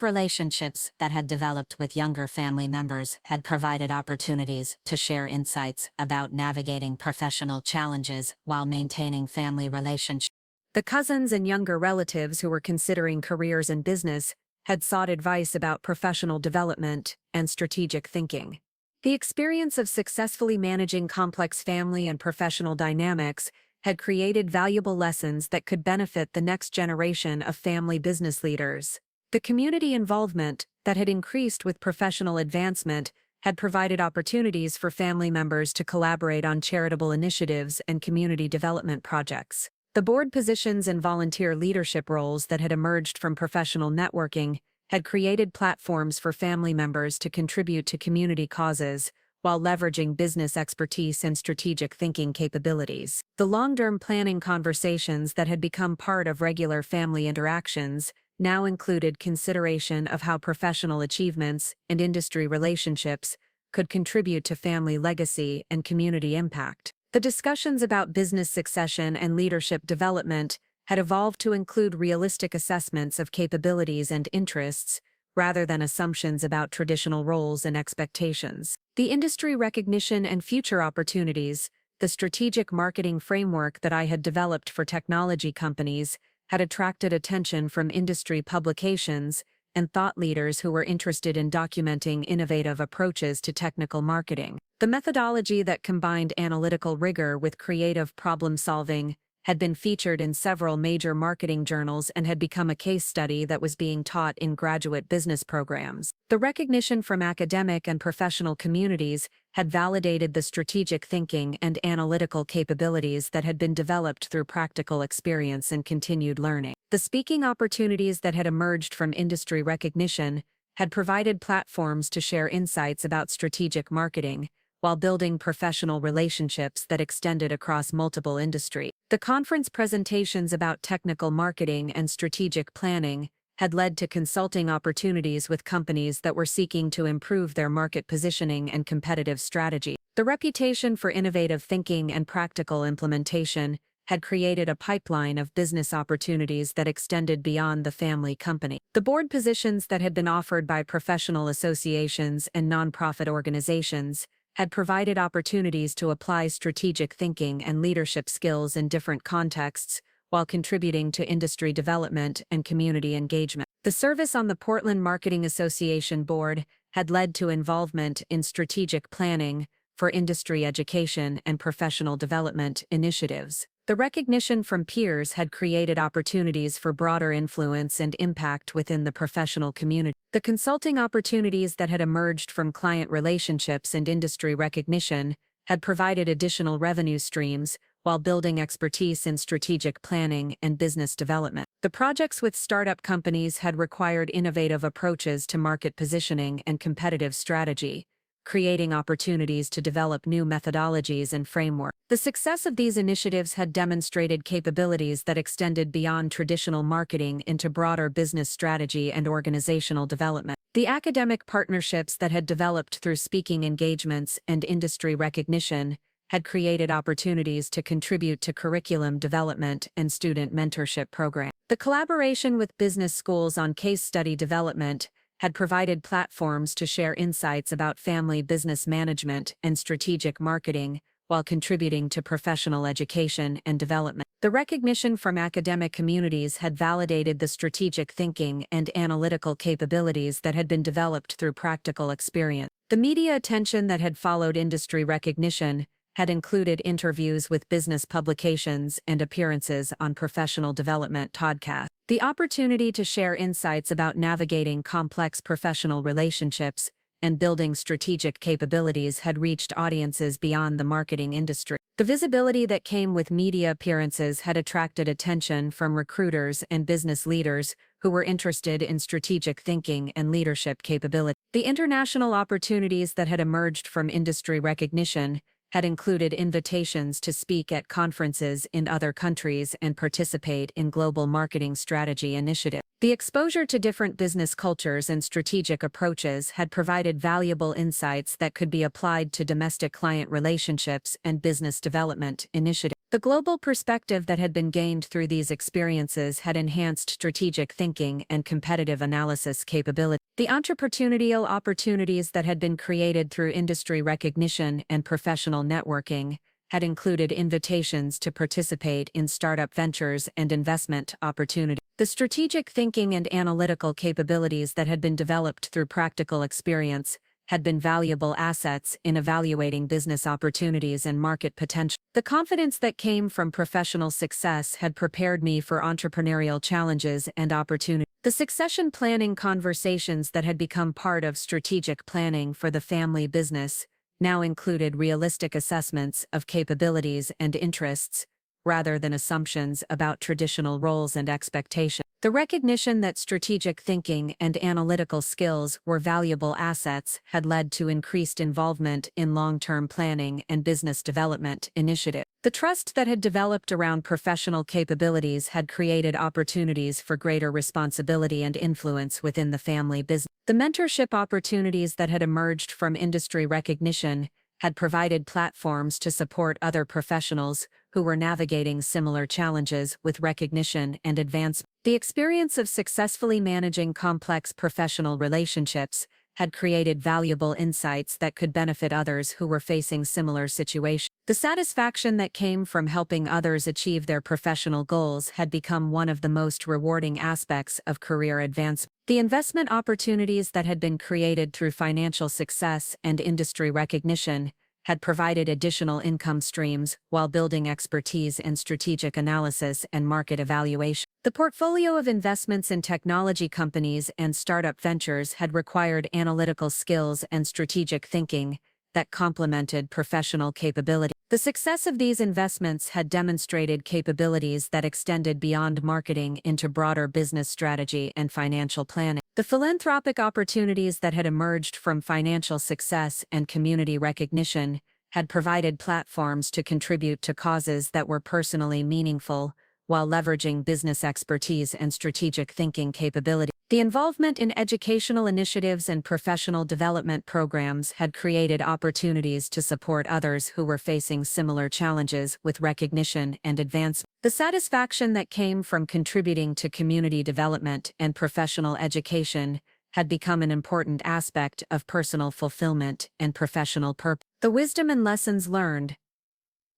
relationships that had developed with younger family members had provided opportunities to share insights about navigating professional challenges while maintaining family relationships. The cousins and younger relatives who were considering careers in business had sought advice about professional development and strategic thinking. The experience of successfully managing complex family and professional dynamics had created valuable lessons that could benefit the next generation of family business leaders. The community involvement that had increased with professional advancement had provided opportunities for family members to collaborate on charitable initiatives and community development projects. The board positions and volunteer leadership roles that had emerged from professional networking had created platforms for family members to contribute to community causes while leveraging business expertise and strategic thinking capabilities. The long-term planning conversations that had become part of regular family interactions now included consideration of how professional achievements and industry relationships could contribute to family legacy and community impact. The discussions about business succession and leadership development had evolved to include realistic assessments of capabilities and interests, rather than assumptions about traditional roles and expectations. The industry recognition and future opportunities, the strategic marketing framework that I had developed for technology companies, had attracted attention from industry publications and thought leaders who were interested in documenting innovative approaches to technical marketing. The methodology that combined analytical rigor with creative problem-solving had been featured in several major marketing journals and had become a case study that was being taught in graduate business programs. The recognition from academic and professional communities had validated the strategic thinking and analytical capabilities that had been developed through practical experience and continued learning. The speaking opportunities that had emerged from industry recognition had provided platforms to share insights about strategic marketing, while building professional relationships that extended across multiple industries. The conference presentations about technical marketing and strategic planning had led to consulting opportunities with companies that were seeking to improve their market positioning and competitive strategy. The reputation for innovative thinking and practical implementation had created a pipeline of business opportunities that extended beyond the family company. The board positions that had been offered by professional associations and nonprofit organizations had provided opportunities to apply strategic thinking and leadership skills in different contexts, while contributing to industry development and community engagement. The service on the Portland Marketing Association board had led to involvement in strategic planning for industry education and professional development initiatives. The recognition from peers had created opportunities for broader influence and impact within the professional community. The consulting opportunities that had emerged from client relationships and industry recognition had provided additional revenue streams, while building expertise in strategic planning and business development. The projects with startup companies had required innovative approaches to market positioning and competitive strategy, creating opportunities to develop new methodologies and frameworks. The success of these initiatives had demonstrated capabilities that extended beyond traditional marketing into broader business strategy and organizational development. The academic partnerships that had developed through speaking engagements and industry recognition had created opportunities to contribute to curriculum development and student mentorship programs. The collaboration with business schools on case study development had provided platforms to share insights about family business management and strategic marketing, while contributing to professional education and development. The recognition from academic communities had validated the strategic thinking and analytical capabilities that had been developed through practical experience. The media attention that had followed industry recognition had included interviews with business publications and appearances on professional development podcasts. The opportunity to share insights about navigating complex professional relationships and building strategic capabilities had reached audiences beyond the marketing industry. The visibility that came with media appearances had attracted attention from recruiters and business leaders who were interested in strategic thinking and leadership capability. The international opportunities that had emerged from industry recognition had included invitations to speak at conferences in other countries and participate in global marketing strategy initiatives. The exposure to different business cultures and strategic approaches had provided valuable insights that could be applied to domestic client relationships and business development initiatives. The global perspective that had been gained through these experiences had enhanced strategic thinking and competitive analysis capability. The entrepreneurial opportunities that had been created through industry recognition and professional networking had included invitations to participate in startup ventures and investment opportunities. The strategic thinking and analytical capabilities that had been developed through practical experience had been valuable assets in evaluating business opportunities and market potential. The confidence that came from professional success had prepared me for entrepreneurial challenges and opportunities. The succession planning conversations that had become part of strategic planning for the family business now included realistic assessments of capabilities and interests, rather than assumptions about traditional roles and expectations. The recognition that strategic thinking and analytical skills were valuable assets had led to increased involvement in long-term planning and business development initiatives. The trust that had developed around professional capabilities had created opportunities for greater responsibility and influence within the family business. The mentorship opportunities that had emerged from industry recognition had provided platforms to support other professionals who were navigating similar challenges with recognition and advancement. The experience of successfully managing complex professional relationships had created valuable insights that could benefit others who were facing similar situations. The satisfaction that came from helping others achieve their professional goals had become one of the most rewarding aspects of career advancement. The investment opportunities that had been created through financial success and industry recognition had provided additional income streams while building expertise in strategic analysis and market evaluation. The portfolio of investments in technology companies and startup ventures had required analytical skills and strategic thinking that complemented professional capability. The success of these investments had demonstrated capabilities that extended beyond marketing into broader business strategy and financial planning. The philanthropic opportunities that had emerged from financial success and community recognition had provided platforms to contribute to causes that were personally meaningful, while leveraging business expertise and strategic thinking capability. The involvement in educational initiatives and professional development programs had created opportunities to support others who were facing similar challenges with recognition and advancement. The satisfaction that came from contributing to community development and professional education had become an important aspect of personal fulfillment and professional purpose. The wisdom and lessons learned.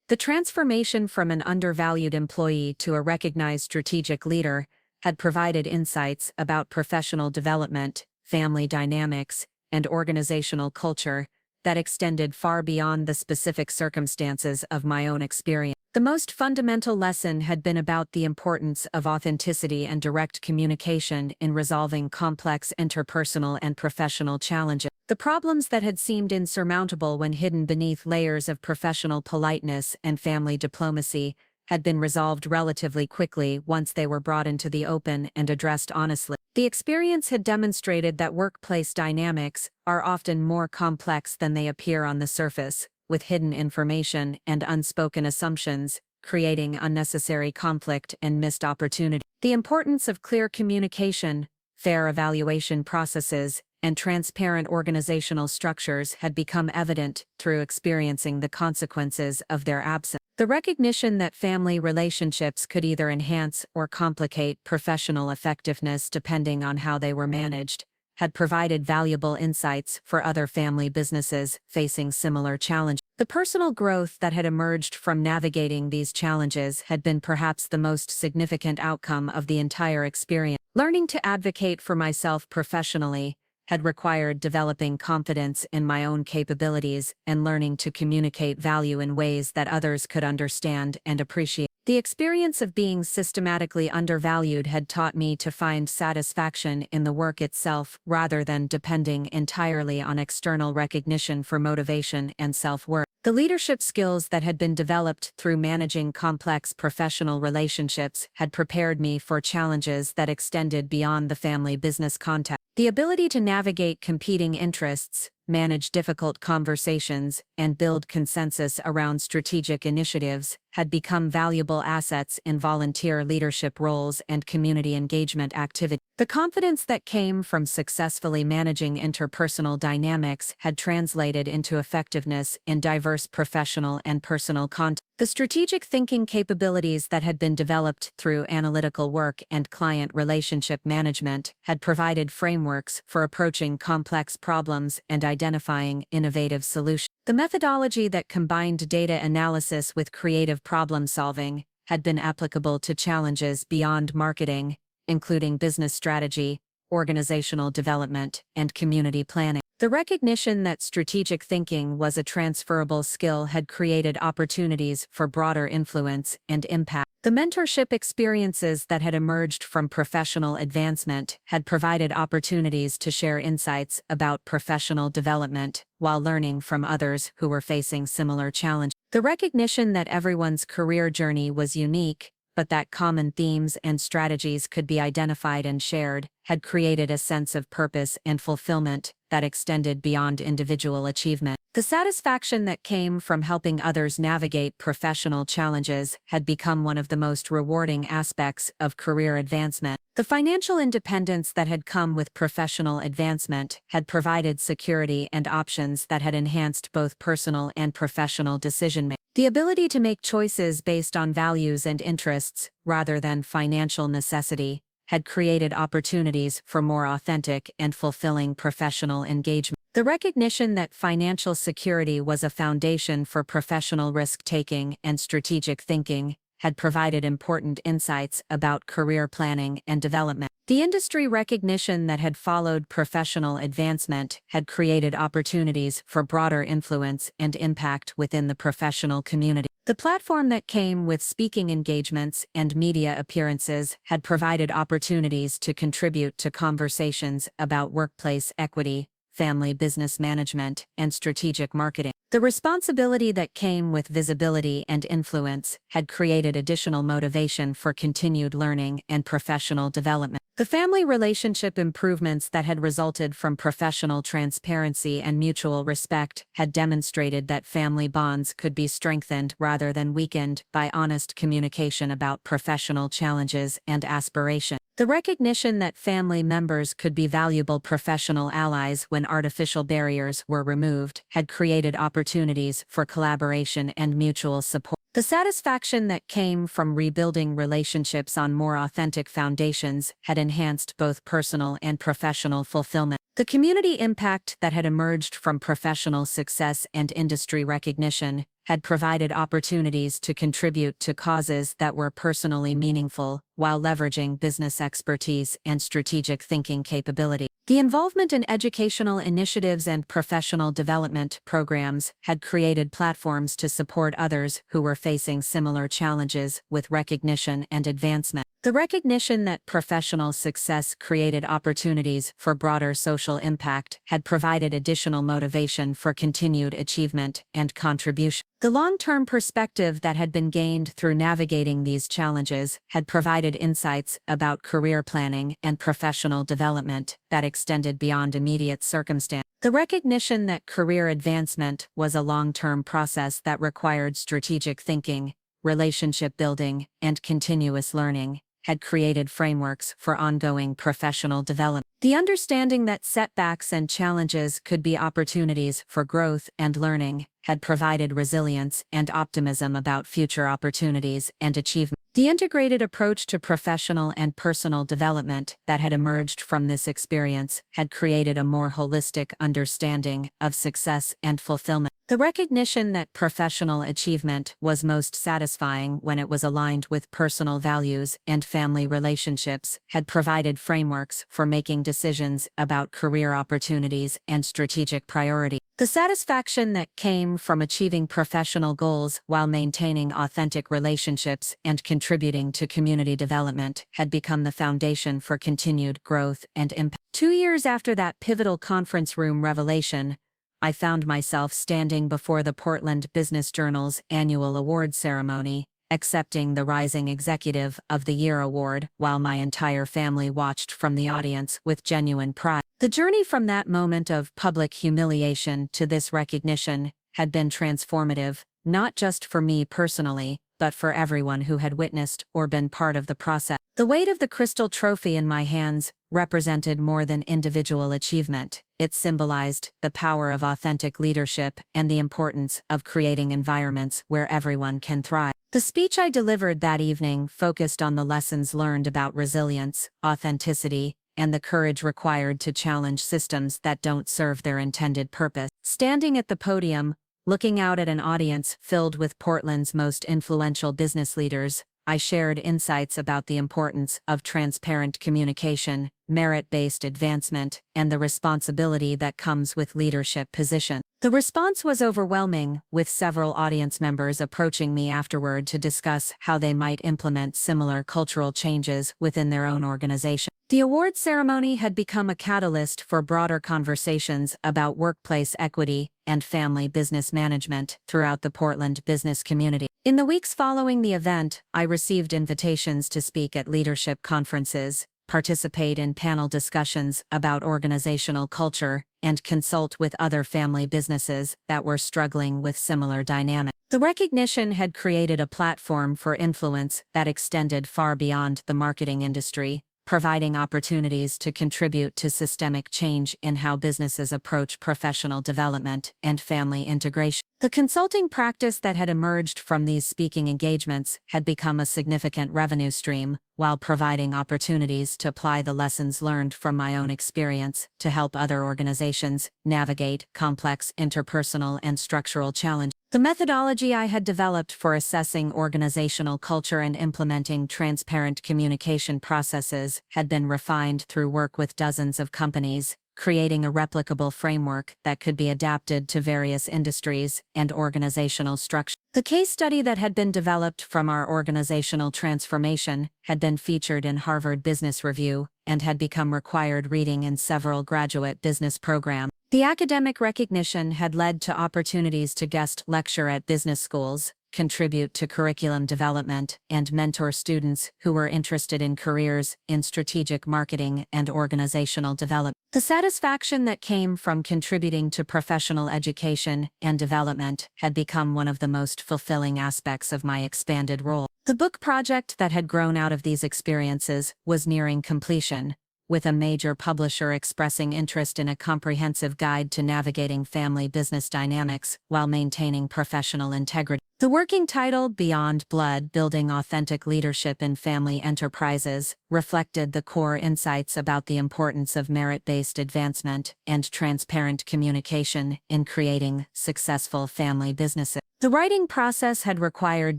The transformation from an undervalued employee to a recognized strategic leader had provided insights about professional development, family dynamics, and organizational culture that extended far beyond the specific circumstances of my own experience. The most fundamental lesson had been about the importance of authenticity and direct communication in resolving complex interpersonal and professional challenges. The problems that had seemed insurmountable when hidden beneath layers of professional politeness and family diplomacy had been resolved relatively quickly once they were brought into the open and addressed honestly. The experience had demonstrated that workplace dynamics are often more complex than they appear on the surface, with hidden information and unspoken assumptions, creating unnecessary conflict and missed opportunity. The importance of clear communication, fair evaluation processes, and transparent organizational structures had become evident through experiencing the consequences of their absence. The recognition that family relationships could either enhance or complicate professional effectiveness depending on how they were managed had provided valuable insights for other family businesses facing similar challenges. The personal growth that had emerged from navigating these challenges had been perhaps the most significant outcome of the entire experience. Learning to advocate for myself professionally had required developing confidence in my own capabilities and learning to communicate value in ways that others could understand and appreciate. The experience of being systematically undervalued had taught me to find satisfaction in the work itself rather than depending entirely on external recognition for motivation and self-worth. The leadership skills that had been developed through managing complex professional relationships had prepared me for challenges that extended beyond the family business context. The ability to navigate competing interests, manage difficult conversations, and build consensus around strategic initiatives had become valuable assets in volunteer leadership roles and community engagement activities. The confidence that came from successfully managing interpersonal dynamics had translated into effectiveness in diverse professional and personal contexts. The strategic thinking capabilities that had been developed through analytical work and client relationship management had provided frameworks for approaching complex problems and identifying innovative solutions. The methodology that combined data analysis with creative problem solving had been applicable to challenges beyond marketing, including business strategy, organizational development, and community planning. The recognition that strategic thinking was a transferable skill had created opportunities for broader influence and impact. The mentorship experiences that had emerged from professional advancement had provided opportunities to share insights about professional development while learning from others who were facing similar challenges. The recognition that everyone's career journey was unique, but that common themes and strategies could be identified and shared, had created a sense of purpose and fulfillment that extended beyond individual achievement. The satisfaction that came from helping others navigate professional challenges had become one of the most rewarding aspects of career advancement. The financial independence that had come with professional advancement had provided security and options that had enhanced both personal and professional decision-making. The ability to make choices based on values and interests, rather than financial necessity, had created opportunities for more authentic and fulfilling professional engagement. The recognition that financial security was a foundation for professional risk-taking and strategic thinking had provided important insights about career planning and development. The industry recognition that had followed professional advancement had created opportunities for broader influence and impact within the professional community. The platform that came with speaking engagements and media appearances had provided opportunities to contribute to conversations about workplace equity, family business management, and strategic marketing. The responsibility that came with visibility and influence had created additional motivation for continued learning and professional development. The family relationship improvements that had resulted from professional transparency and mutual respect had demonstrated that family bonds could be strengthened rather than weakened by honest communication about professional challenges and aspiration. The recognition that family members could be valuable professional allies when artificial barriers were removed had created opportunities for collaboration and mutual support. The satisfaction that came from rebuilding relationships on more authentic foundations had enhanced both personal and professional fulfillment. The community impact that had emerged from professional success and industry recognition had provided opportunities to contribute to causes that were personally meaningful, while leveraging business expertise and strategic thinking capability. The involvement in educational initiatives and professional development programs had created platforms to support others who were facing similar challenges with recognition and advancement. The recognition that professional success created opportunities for broader social impact had provided additional motivation for continued achievement and contribution. The long-term perspective that had been gained through navigating these challenges had provided insights about career planning and professional development that extended beyond immediate circumstance. The recognition that career advancement was a long-term process that required strategic thinking, relationship building, and continuous learning had created frameworks for ongoing professional development. The understanding that setbacks and challenges could be opportunities for growth and learning had provided resilience and optimism about future opportunities and achievement. The integrated approach to professional and personal development that had emerged from this experience had created a more holistic understanding of success and fulfillment. The recognition that professional achievement was most satisfying when it was aligned with personal values and family relationships had provided frameworks for making decisions about career opportunities and strategic priorities. The satisfaction that came from achieving professional goals while maintaining authentic relationships and contributing to community development had become the foundation for continued growth and impact. 2 years after that pivotal conference room revelation, I found myself standing before the Portland Business Journal's annual award ceremony, accepting the Rising Executive of the Year award while my entire family watched from the audience with genuine pride. The journey from that moment of public humiliation to this recognition had been transformative, not just for me personally, but for everyone who had witnessed or been part of the process. The weight of the crystal trophy in my hands represented more than individual achievement. It symbolized the power of authentic leadership and the importance of creating environments where everyone can thrive. The speech I delivered that evening focused on the lessons learned about resilience, authenticity, and the courage required to challenge systems that don't serve their intended purpose. Standing at the podium, looking out at an audience filled with Portland's most influential business leaders, I shared insights about the importance of transparent communication, merit-based advancement, and the responsibility that comes with leadership position. The response was overwhelming, with several audience members approaching me afterward to discuss how they might implement similar cultural changes within their own organization. The award ceremony had become a catalyst for broader conversations about workplace equity and family business management throughout the Portland business community. In the weeks following the event, I received invitations to speak at leadership conferences, participate in panel discussions about organizational culture, and consult with other family businesses that were struggling with similar dynamics. The recognition had created a platform for influence that extended far beyond the marketing industry, providing opportunities to contribute to systemic change in how businesses approach professional development and family integration. The consulting practice that had emerged from these speaking engagements had become a significant revenue stream, while providing opportunities to apply the lessons learned from my own experience to help other organizations navigate complex interpersonal and structural challenges. The methodology I had developed for assessing organizational culture and implementing transparent communication processes had been refined through work with dozens of companies, creating a replicable framework that could be adapted to various industries and organizational structures. The case study that had been developed from our organizational transformation had been featured in Harvard Business Review and had become required reading in several graduate business programs. The academic recognition had led to opportunities to guest lecture at business schools, contribute to curriculum development, and mentor students who were interested in careers in strategic marketing and organizational development. The satisfaction that came from contributing to professional education and development had become one of the most fulfilling aspects of my expanded role. The book project that had grown out of these experiences was nearing completion, with a major publisher expressing interest in a comprehensive guide to navigating family business dynamics while maintaining professional integrity. The working title, Beyond Blood: Building Authentic Leadership in Family Enterprises, reflected the core insights about the importance of merit-based advancement and transparent communication in creating successful family businesses. The writing process had required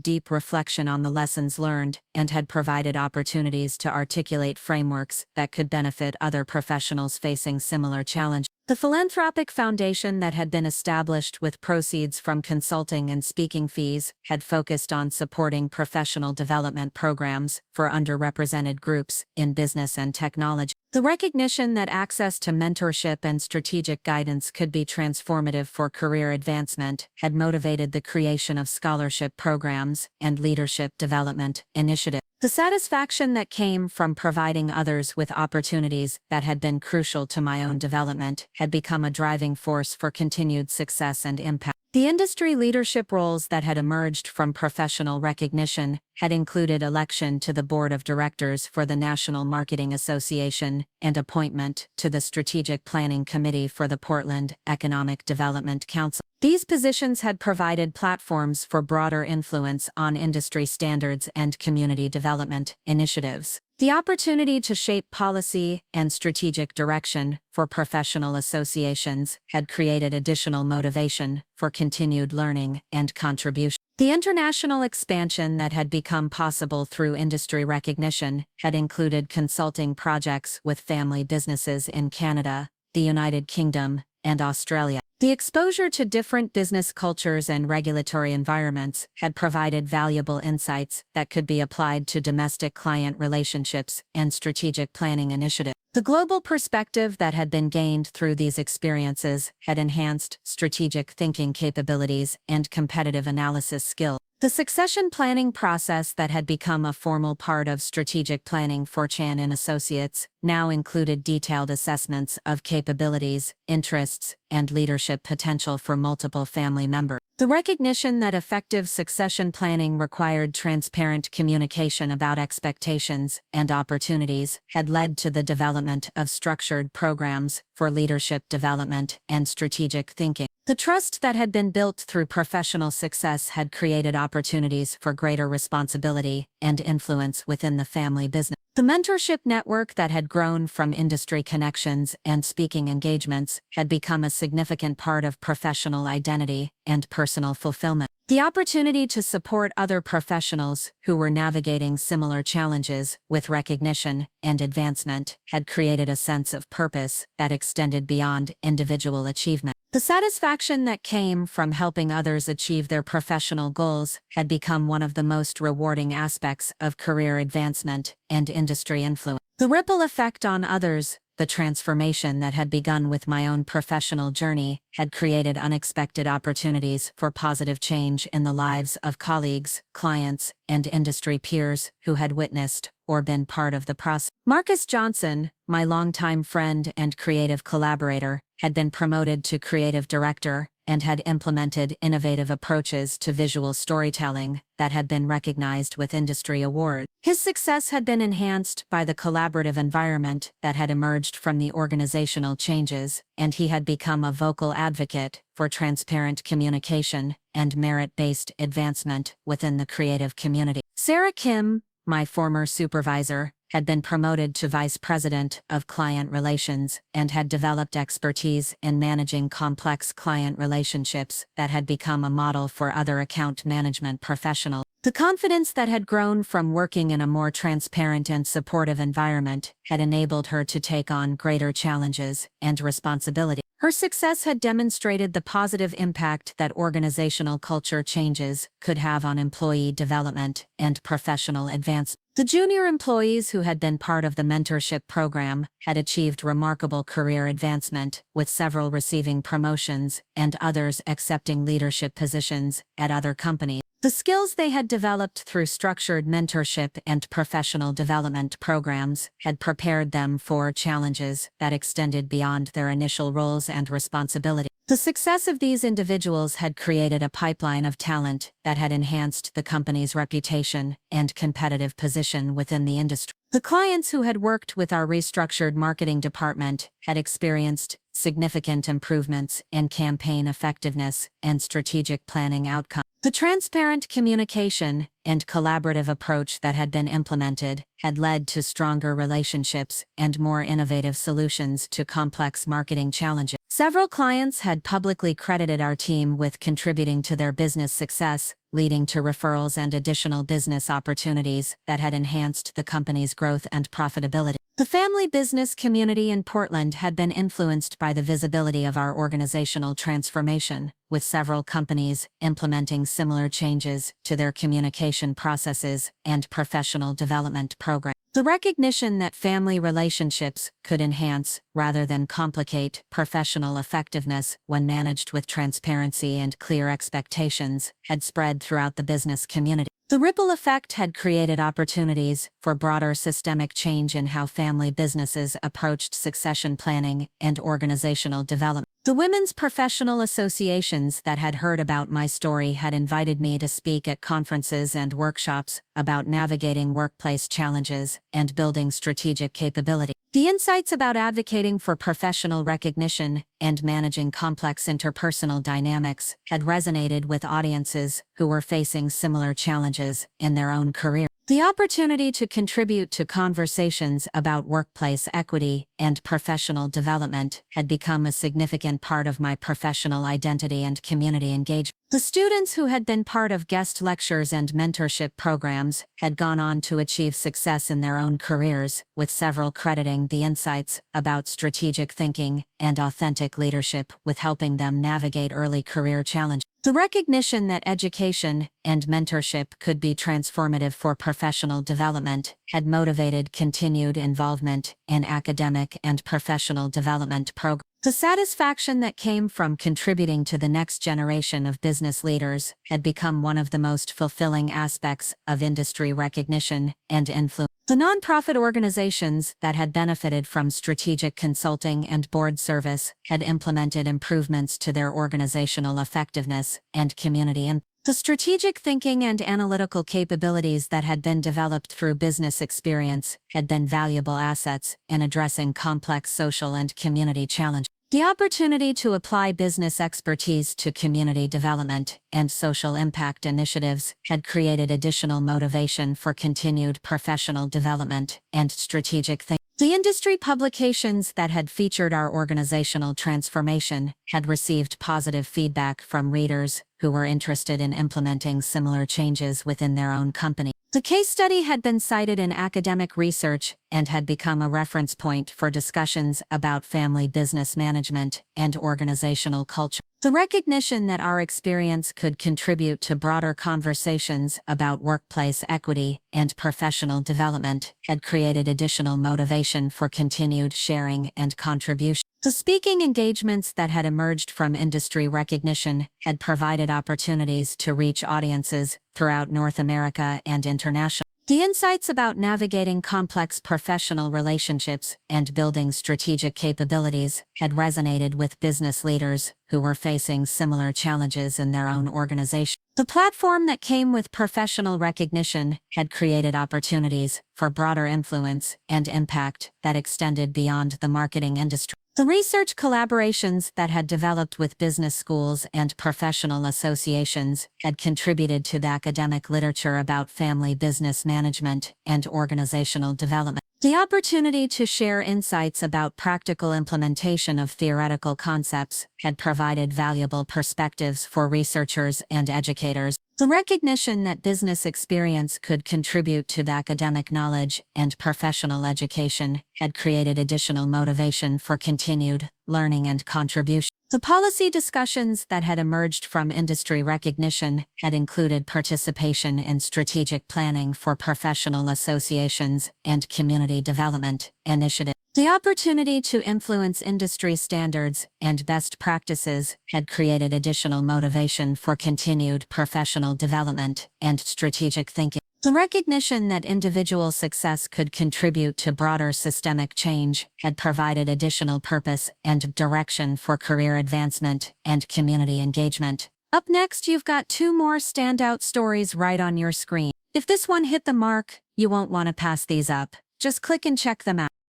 deep reflection on the lessons learned and had provided opportunities to articulate frameworks that could benefit other professionals facing similar challenges. The philanthropic foundation that had been established with proceeds from consulting and speaking fees had focused on supporting professional development programs for underrepresented groups in business and technology. The recognition that access to mentorship and strategic guidance could be transformative for career advancement had motivated the creation of scholarship programs and leadership development initiatives. The satisfaction that came from providing others with opportunities that had been crucial to my own development had become a driving force for continued success and impact. The industry leadership roles that had emerged from professional recognition had included election to the board of directors for the National Marketing Association and appointment to the Strategic Planning Committee for the Portland Economic Development Council. These positions had provided platforms for broader influence on industry standards and community development initiatives. The opportunity to shape policy and strategic direction for professional associations had created additional motivation for continued learning and contribution. The international expansion that had become possible through industry recognition had included consulting projects with family businesses in Canada, the United Kingdom, and Australia. The exposure to different business cultures and regulatory environments had provided valuable insights that could be applied to domestic client relationships and strategic planning initiatives. The global perspective that had been gained through these experiences had enhanced strategic thinking capabilities and competitive analysis skills. The succession planning process that had become a formal part of strategic planning for Chen Associates now included detailed assessments of capabilities, interests, and leadership potential for multiple family members. The recognition that effective succession planning required transparent communication about expectations and opportunities had led to the development of structured programs for leadership development and strategic thinking. The trust that had been built through professional success had created opportunities for greater responsibility and influence within the family business. The mentorship network that had grown from industry connections and speaking engagements had become a significant part of professional identity and personal fulfillment. The opportunity to support other professionals who were navigating similar challenges with recognition and advancement had created a sense of purpose that extended beyond individual achievement. The satisfaction that came from helping others achieve their professional goals had become one of the most rewarding aspects of career advancement and industry influence. The ripple effect on others, the transformation that had begun with my own professional journey, had created unexpected opportunities for positive change in the lives of colleagues, clients, and industry peers who had witnessed or been part of the process. Marcus Johnson, my longtime friend and creative collaborator, had been promoted to creative director and had implemented innovative approaches to visual storytelling that had been recognized with industry awards. His success had been enhanced by the collaborative environment that had emerged from the organizational changes, and he had become a vocal advocate for transparent communication and merit-based advancement within the creative community. Sarah Kim, my former supervisor, had been promoted to Vice President of Client Relations and had developed expertise in managing complex client relationships that had become a model for other account management professionals. The confidence that had grown from working in a more transparent and supportive environment had enabled her to take on greater challenges and responsibility. Her success had demonstrated the positive impact that organizational culture changes could have on employee development and professional advancement. The junior employees who had been part of the mentorship program had achieved remarkable career advancement, with several receiving promotions and others accepting leadership positions at other companies. The skills they had developed through structured mentorship and professional development programs had prepared them for challenges that extended beyond their initial roles and responsibilities. The success of these individuals had created a pipeline of talent that had enhanced the company's reputation and competitive position within the industry. The clients who had worked with our restructured marketing department had experienced significant improvements in campaign effectiveness and strategic planning outcomes. The transparent communication and collaborative approach that had been implemented had led to stronger relationships and more innovative solutions to complex marketing challenges. Several clients had publicly credited our team with contributing to their business success, leading to referrals and additional business opportunities that had enhanced the company's growth and profitability. The family business community in Portland had been influenced by the visibility of our organizational transformation, with several companies implementing similar changes to their communication processes and professional development programs. The recognition that family relationships could enhance, rather than complicate, professional effectiveness when managed with transparency and clear expectations had spread throughout the business community. The ripple effect had created opportunities for broader systemic change in how family businesses approached succession planning and organizational development. The women's professional associations that had heard about my story had invited me to speak at conferences and workshops about navigating workplace challenges and building strategic capability. The insights about advocating for professional recognition and managing complex interpersonal dynamics had resonated with audiences who were facing similar challenges in their own career. The opportunity to contribute to conversations about workplace equity and professional development had become a significant part of my professional identity and community engagement. The students who had been part of guest lectures and mentorship programs had gone on to achieve success in their own careers, with several crediting the insights about strategic thinking and authentic leadership with helping them navigate early career challenges. The recognition that education and mentorship could be transformative for professional development had motivated continued involvement in academic and professional development programs. The satisfaction that came from contributing to the next generation of business leaders had become one of the most fulfilling aspects of industry recognition and influence. The nonprofit organizations that had benefited from strategic consulting and board service had implemented improvements to their organizational effectiveness and community impact. The strategic thinking and analytical capabilities that had been developed through business experience had been valuable assets in addressing complex social and community challenges. The opportunity to apply business expertise to community development and social impact initiatives had created additional motivation for continued professional development and strategic thinking. The industry publications that had featured our organizational transformation had received positive feedback from readers who were interested in implementing similar changes within their own company. The case study had been cited in academic research and had become a reference point for discussions about family business management and organizational culture. The recognition that our experience could contribute to broader conversations about workplace equity and professional development had created additional motivation for continued sharing and contribution. The speaking engagements that had emerged from industry recognition had provided opportunities to reach audiences throughout North America and internationally. The insights about navigating complex professional relationships and building strategic capabilities had resonated with business leaders who were facing similar challenges in their own organization. The platform that came with professional recognition had created opportunities for broader influence and impact that extended beyond the marketing industry. The research collaborations that had developed with business schools and professional associations had contributed to the academic literature about family business management and organizational development. The opportunity to share insights about practical implementation of theoretical concepts had provided valuable perspectives for researchers and educators. The recognition that business experience could contribute to the academic knowledge and professional education had created additional motivation for continued learning and contribution. The policy discussions that had emerged from industry recognition had included participation in strategic planning for professional associations and community development initiatives. The opportunity to influence industry standards and best practices had created additional motivation for continued professional development and strategic thinking. The recognition that individual success could contribute to broader systemic change had provided additional purpose and direction for career advancement and community engagement. Up next, you've got 2 more standout stories right on your screen. If this one hit the mark, you won't want to pass these up. Just click and check them out.